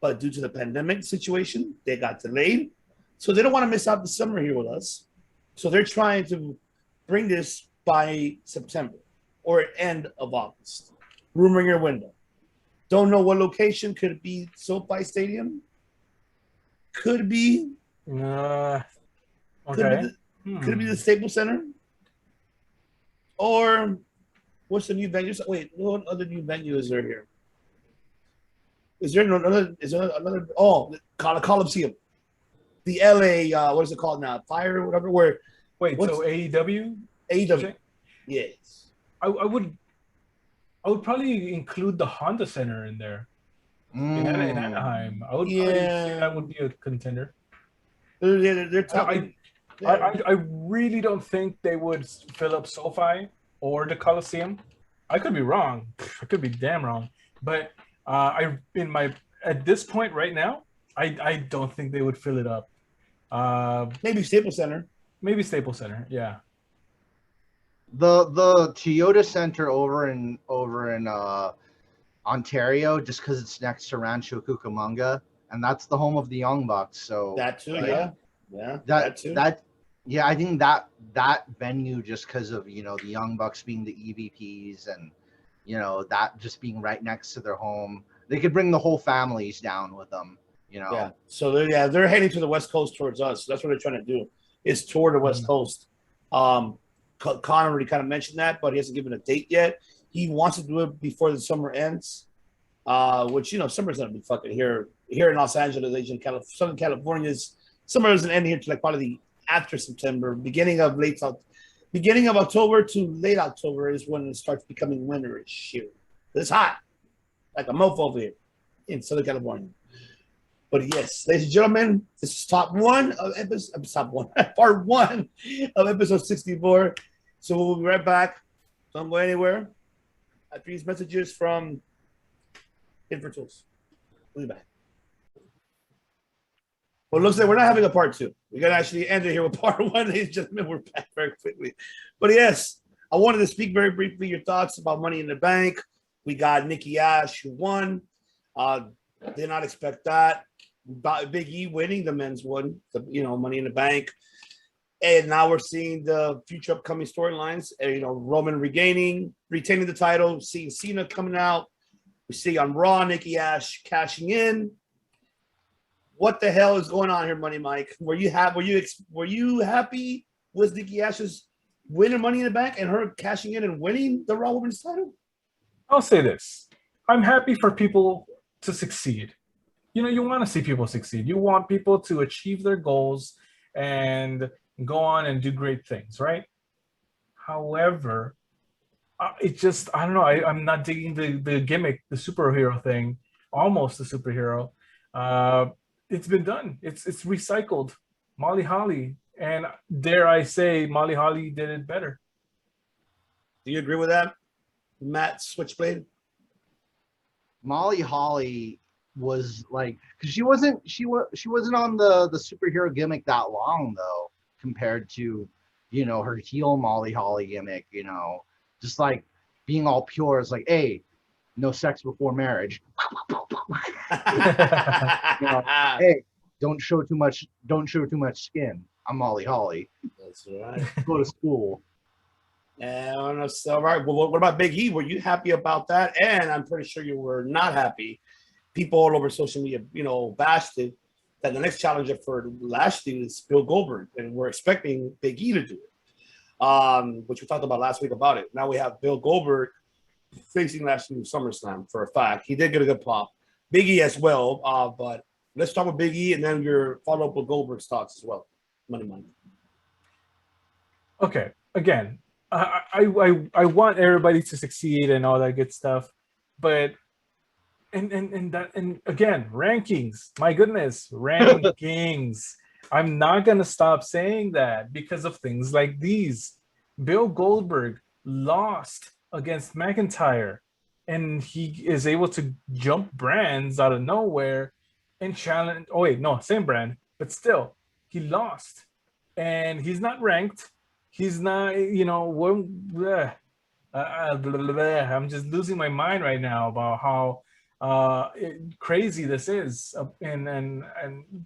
But due to the pandemic situation, they got delayed. So they don't want to miss out the summer here with us. So they're trying to bring this by September or end of August. Rumor your window. Don't know what location. Could it be SoFi Stadium? Could be. Okay. Could it be the Staples Center? Or what's the new venue? Wait, what other new venue is there here? Is there another? Is there another? Oh, the Coliseum. The LA, what is it called now? Fire or whatever. Where? Wait, so AEW? AEW. Yes. I would probably include the Honda Center in there. In Anaheim. I would probably say that would be a contender. They're talking. I really don't think they would fill up SoFi or the Coliseum. I could be wrong. I could be damn wrong. But at this point right now, I don't think they would fill it up. Maybe Staples Center. Maybe Staples Center. Yeah. The Toyota Center over in Ontario, just because it's next to Rancho Cucamonga, and that's the home of the Young Bucks. So that too, yeah, that too. I think that venue, just because of, you know, the Young Bucks being the EVPs and, you know, that just being right next to their home, they could bring the whole families down with them. You know. Yeah. So they're heading to the West Coast towards us. That's what they're trying to do. Is toward the West Coast. Connor already kind of mentioned that, but he hasn't given a date yet. He wants to do it before the summer ends, which, you know, summer's going to be fucking here in Los Angeles, Southern California. Summer doesn't end here till like probably after September, beginning of October to late October is when it starts becoming winterish here. It's hot, like a mofo over here in Southern California. But yes, ladies and gentlemen, this is part one of episode 64. So we'll be right back. Don't go anywhere. After these messages from Infratools. We'll be back. Well, it looks like we're not having a part two. We got to actually end it here with part one, ladies and gentlemen. We're back very quickly. But yes, I wanted to speak very briefly your thoughts about Money in the Bank. We got Nikki Ash, who won. Did not expect that. Big E winning the men's one, Money in the Bank. And now we're seeing the future upcoming storylines. You know, Roman retaining the title, seeing Cena coming out. We see on Raw, Nikki Ash cashing in. What the hell is going on here, Money Mike? Were you happy with Nikki Ash's winning Money in the Bank and her cashing in and winning the Raw Women's title? I'll say this. I'm happy for people to succeed. You know, you want to see people succeed. You want people to achieve their goals and go on and do great things, right? However, it just, I don't know. I'm not digging the gimmick, the superhero thing, almost the superhero. It's been done. It's recycled. Molly Holly. And dare I say, Molly Holly did it better. Do you agree with that, Matt Switchblade? Molly Holly was like, because she wasn't on the superhero gimmick that long though, compared to, you know, her heel Molly Holly gimmick. You know, just like being all pure. It's like, hey, no sex before marriage. You know, hey, don't show too much skin. I'm Molly Holly. That's right. Go to school. And so, all right. Well, what about Big E? Were you happy about that? And I'm pretty sure you were not happy. People all over social media, you know, bashed it that the next challenger for Lashley is Bill Goldberg, and we're expecting Big E to do it. Which we talked about last week about it. Now we have Bill Goldberg facing Lashley in SummerSlam for a fact. He did get a good pop. Big E as well. But let's start with Big E, and then your follow up with Goldberg's thoughts as well. Money. Okay. Again, I want everybody to succeed and all that good stuff, but and again, rankings. My goodness, rankings. I'm not gonna stop saying that because of things like these. Bill Goldberg lost against McIntyre, and he is able to jump brands out of nowhere and challenge. Oh wait, no, same brand, but still, he lost, and he's not ranked. He's not, you know, I'm just losing my mind right now about how crazy this is. And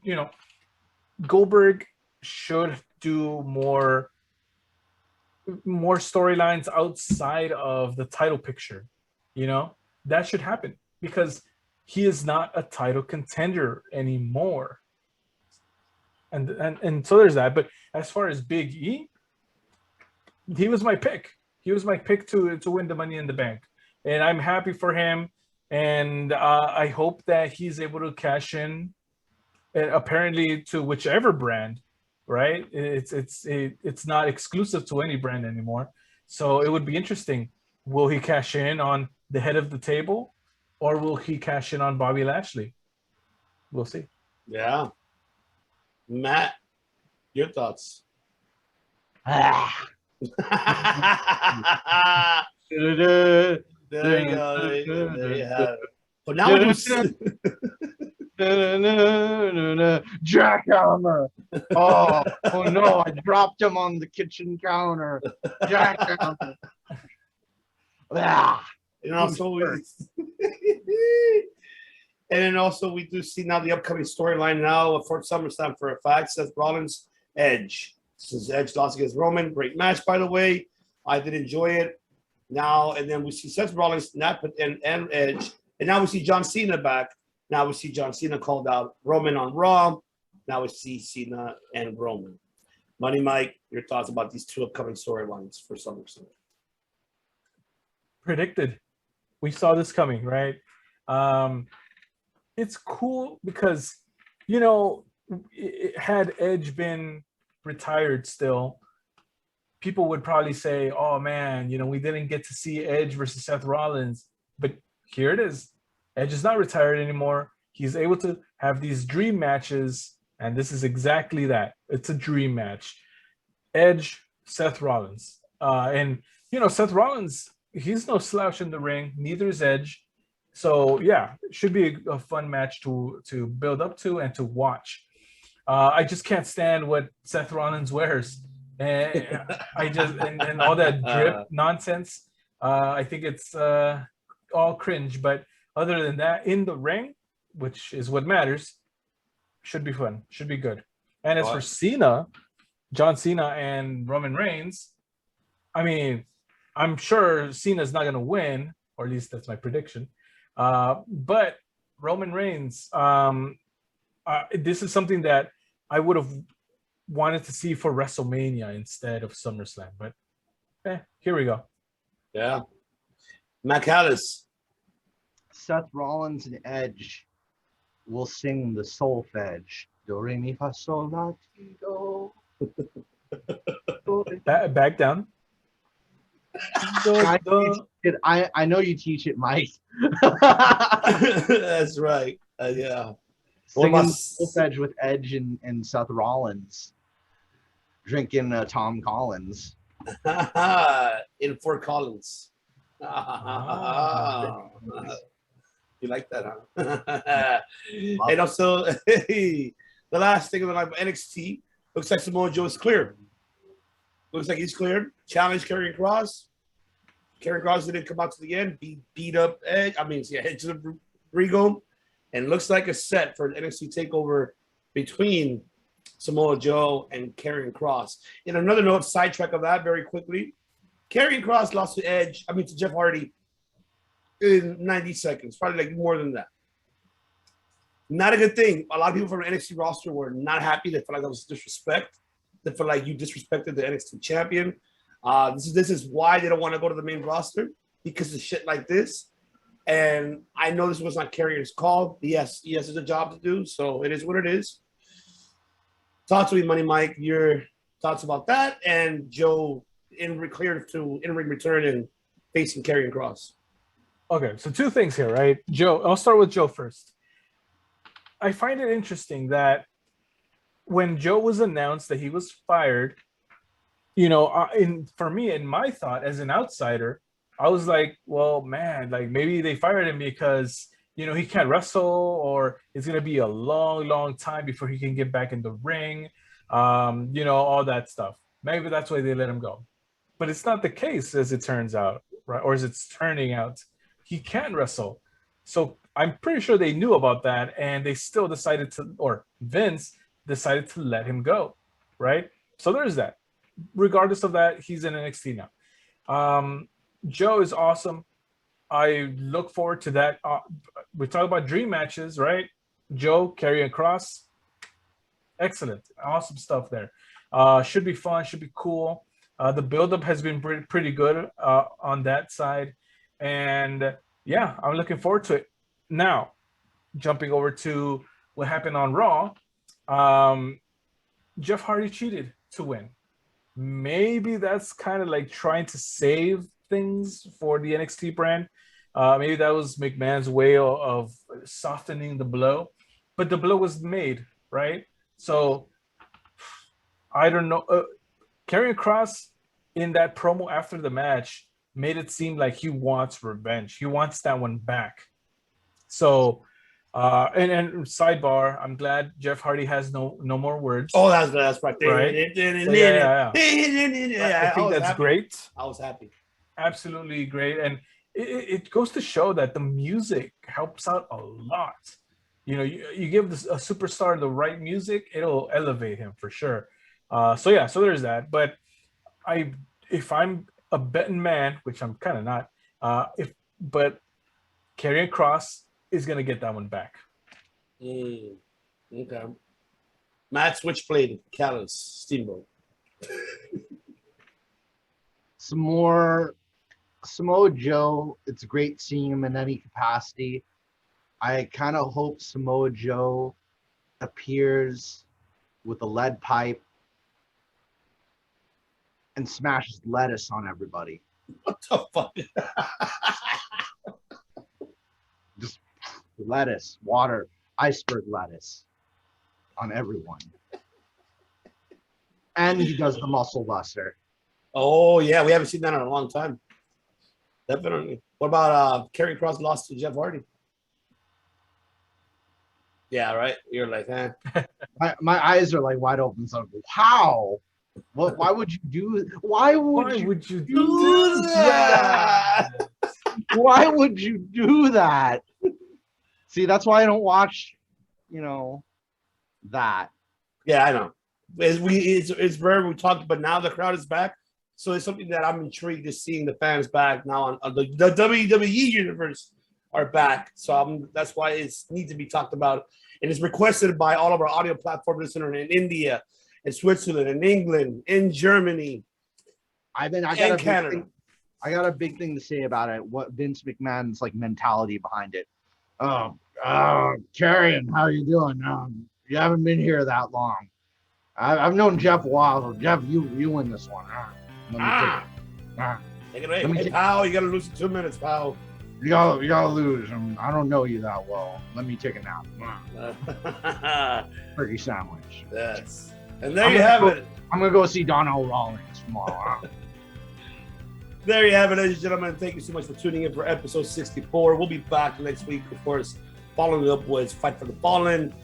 you know, Goldberg should do more storylines outside of the title picture. You know, that should happen because he is not a title contender anymore. And so there's that. But as far as Big E, he was my pick. He was my pick to win the Money in the Bank, and I'm happy for him. And I hope that he's able to cash in, apparently to whichever brand, right? It's not exclusive to any brand anymore. So it would be interesting. Will he cash in on the head of the table, or will he cash in on Bobby Lashley? We'll see. Yeah, Matt, your thoughts? There you go. There you have it. But now we Jackhammer. Oh no, I dropped him on the kitchen counter. Jackhammer. And also, and then also we do see now the upcoming storyline now for SummerSlam for a fact. Seth Rollins, Edge. Since Edge lost against Roman, great match by the way. I did enjoy it. Now and then we see Seth Rollins and Edge, and now we see John Cena back. Now we see John Cena called out Roman on Raw. Now we see Cena and Roman. Money Mike, your thoughts about these two upcoming storylines for SummerSlam? Predicted. We saw this coming, right? It's cool because, you know, had Edge been retired still, people would probably say, oh man, you know, we didn't get to see Edge versus Seth Rollins. But here it is. Edge is not retired anymore. He's able to have these dream matches, and this is exactly that. It's a dream match. Edge, Seth Rollins. And, you know, Seth Rollins, he's no slouch in the ring. Neither is Edge. So, yeah, it should be a fun match to build up to and to watch. I just can't stand what Seth Rollins wears. And and all that drip nonsense. I think it's all cringe. But other than that, in the ring, which is what matters, should be fun. Should be good. And as for Cena, John Cena and Roman Reigns, I mean, I'm sure Cena's not going to win, or at least that's my prediction. But Roman Reigns, this is something that I would have wanted to see for WrestleMania instead of SummerSlam. But here we go. Yeah. McAllis. Seth Rollins and Edge will sing the Soul Fedge. Do, re, mi, fa, sol, la, ti, do. Back down. I know you teach it, Mike. That's right. Yeah. Singing Soul Fedge with Edge and Seth Rollins. Drinking Tom Collins. In Fort Collins. You like that, huh? And also, the last thing about NXT looks like Samoa Joe is cleared. Looks like he's cleared. Challenge Karrion Kross. Karrion Kross didn't come out to the end. Beat up Edge. Edge to the Regal. And looks like a set for an NXT takeover between Samoa Joe and Karrion Kross. In another note, sidetrack of that very quickly. Karrion Kross lost to Jeff Hardy in 90 seconds, probably like more than that. Not a good thing. A lot of people from the NXT roster were not happy. They felt like that was disrespect. They felt like you disrespected the NXT champion. This is why they don't want to go to the main roster, because of shit like this. And I know this was not Karrion's call. Yes, he has a job to do, so it is what it is. Talk to me, Money Mike, your thoughts about that, and Joe cleared to in-ring return and facing Karrion Kross. Okay, so two things here, right? Joe, I'll start with Joe first. I find it interesting that when Joe was announced that he was fired, for me, in my thought as an outsider, I was like, well, man, like maybe they fired him because, he can't wrestle, or it's going to be a long, long time before he can get back in the ring, all that stuff. Maybe that's why they let him go. But it's not the case, as it turns out, right? Or as it's turning out. He can wrestle. So I'm pretty sure they knew about that, and they still decided to, or Vince decided to let him go, right? So there's that. Regardless of that, he's in NXT now. Joe is awesome. I look forward to that. We talk about dream matches, right? Joe, Karrion Kross. Excellent. Awesome stuff there. Should be fun. Should be cool. The build-up has been pretty good on that side. And, yeah, I'm looking forward to it. Now, jumping over to what happened on Raw, Jeff Hardy cheated to win. Maybe that's kind of like trying to save things for the NXT brand. Maybe that was McMahon's way of softening the blow. But the blow was made, right? So, I don't know. Karrion Kross, in that promo after the match, made it seem like he wants revenge. He wants that one back. So, and sidebar, I'm glad Jeff Hardy has no more words. Oh, that's right. Right? So, yeah. I think that's great. I was happy. Absolutely great. And it goes to show that the music helps out a lot. You give a superstar the right music, it'll elevate him for sure. So there's that. But if I'm a betting man, which I'm kind of not, but Karrion Kross is gonna get that one back. Okay. Matt Switchblade, Callis, Steamboat. Some more Samoa Joe. It's great seeing him in any capacity. I kind of hope Samoa Joe appears with a lead pipe and smashes lettuce on everybody. What the fuck? Just lettuce, water, iceberg lettuce on everyone. And he does the muscle buster. Oh, yeah. We haven't seen that in a long time. Definitely. What about Karrion Kross lost to Jeff Hardy? Yeah, right. You're like, eh. My eyes are like wide open. So how? Why would you do? Why would you do that? Why would you do that? See, that's why I don't watch. That. Yeah, I know. It's rare we talked, but now the crowd is back. So it's something that I'm intrigued to seeing the fans back now on the WWE universe are back. So that's why it needs to be talked about. And it's requested by all of our audio platform listeners in India, in Switzerland, in England, in Germany, I Canada. I got a big thing to say about it. What Vince McMahon's like mentality behind it. Carrion, how you doing? You haven't been here that long. I've known Jeff a while. So Jeff, you win this one. Take it away. Hey, pal, you got to lose in 2 minutes, pal. You gotta lose. I don't know you that well. Let me take a nap. Turkey sandwich. Yes. And there you have it. I'm gonna go see Donnell Rollins tomorrow. There you have it, ladies and gentlemen. Thank you so much for tuning in for episode 64. We'll be back next week, of course, following up with Fight for the Fallen,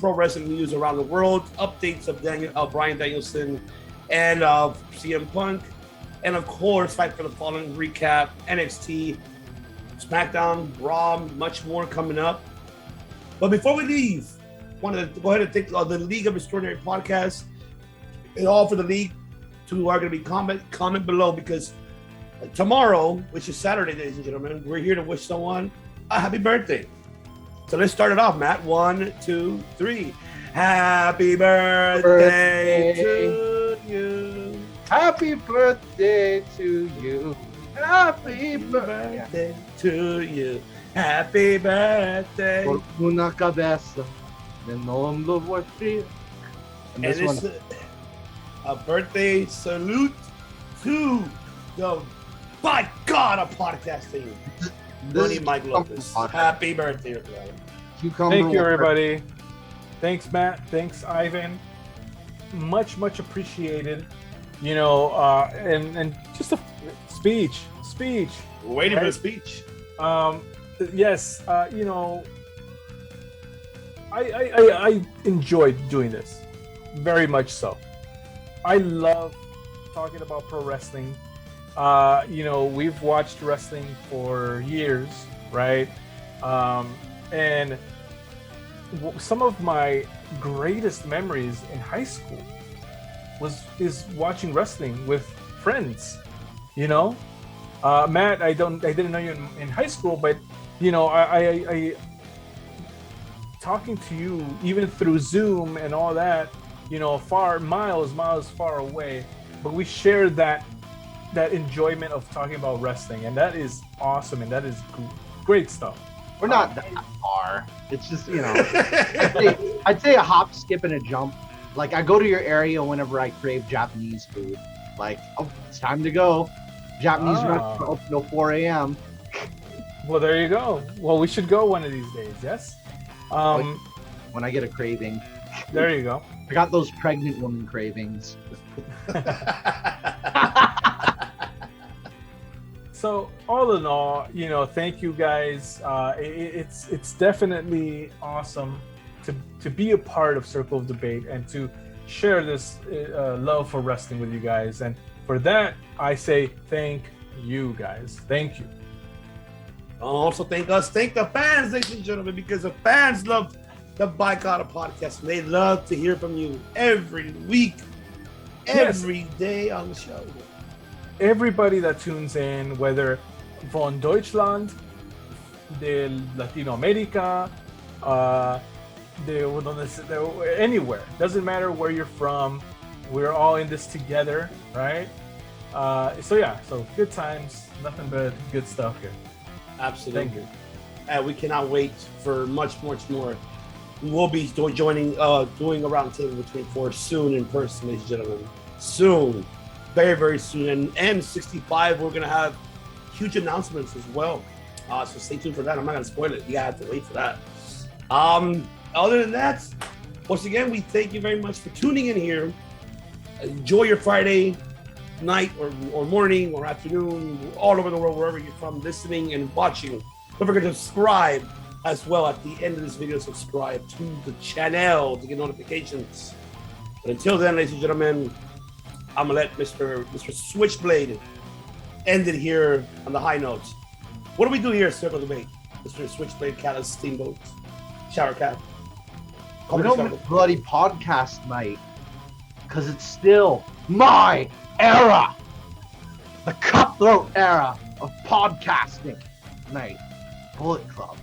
pro wrestling news around the world, updates of Bryan Danielson and CM Punk, and of course, Fight for the Fallen recap, NXT, SmackDown, Raw, much more coming up. But before we leave, I wanted to go ahead and thank the League of Extraordinary Podcasts and all for the league who are going to be comment below, because tomorrow, which is Saturday, ladies and gentlemen, we're here to wish someone a happy birthday. So let's start it off, Matt. 1, 2, 3. Happy birthday to you. Happy birthday to you. Happy birthday to you. Happy birthday. Por una cabeza de nombre vuestro. And this is a birthday salute to the By God a podcasting. Buddy Mike Lopez. Happy birthday, everybody. Thank you, everybody. Thanks, Matt. Thanks, Ivan. Much appreciated. You know, and just a speech. Waiting for the speech. Yes, you know, I enjoyed doing this, very much so. I love talking about pro wrestling. You know, we've watched wrestling for years, right? And some of my greatest memories in high school is watching wrestling with friends. You know, Matt, I didn't know you in high school, but you know, I talking to you even through Zoom and all that, you know, miles far away, but we shared that enjoyment of talking about wrestling, and that is awesome, and that is great stuff. We're not that far. It's just, you know, I'd say a hop, skip, and a jump. Like, I go to your area whenever I crave Japanese food. Like, oh, it's time to go. Japanese restaurant open till 4 a.m. Well, there you go. Well, we should go one of these days, yes? When I get a craving. There you go. I got those pregnant woman cravings. So all in all, you know, thank you guys. It's definitely awesome to be a part of Circle of Debate and to share this love for wrestling with you guys. And for that, I say thank you guys. Thank you. Also thank the fans, ladies and gentlemen, because the fans love the Boycott of Podcast. They love to hear from you every week, every day on the show. Everybody that tunes in, whether von Deutschland, de Latinoamérica, anywhere, doesn't matter where you're from, we're all in this together, right? So good times, nothing but good stuff here. Absolutely. Thank you. And we cannot wait for much more. We will be joining, doing a roundtable between four soon in person, ladies and gentlemen. Soon. Very, very soon. And 65, we're going to have huge announcements as well. So stay tuned for that. I'm not going to spoil it. You have to wait for that. Other than that, once again, we thank you very much for tuning in here. Enjoy your Friday night or morning or afternoon, all over the world, wherever you're from, listening and watching. Don't forget to subscribe as well at the end of this video. Subscribe to the channel to get notifications. But until then, ladies and gentlemen, I'm gonna let Mr. Switchblade end it here on the high notes. What do we do here at Circle Debate? Mr. Switchblade, Callus, Steamboat, Shower Cap. We don't bloody podcast night. because it's still my era. The cutthroat era of podcasting. Mate, Bullet Club.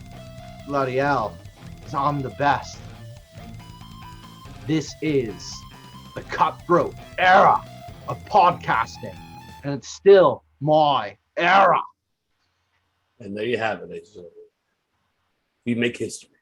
Bloody hell. 'Cause I'm the best. This is the cutthroat era of podcasting. And it's still my era. And there you have it, ladies and gentlemen. We make history.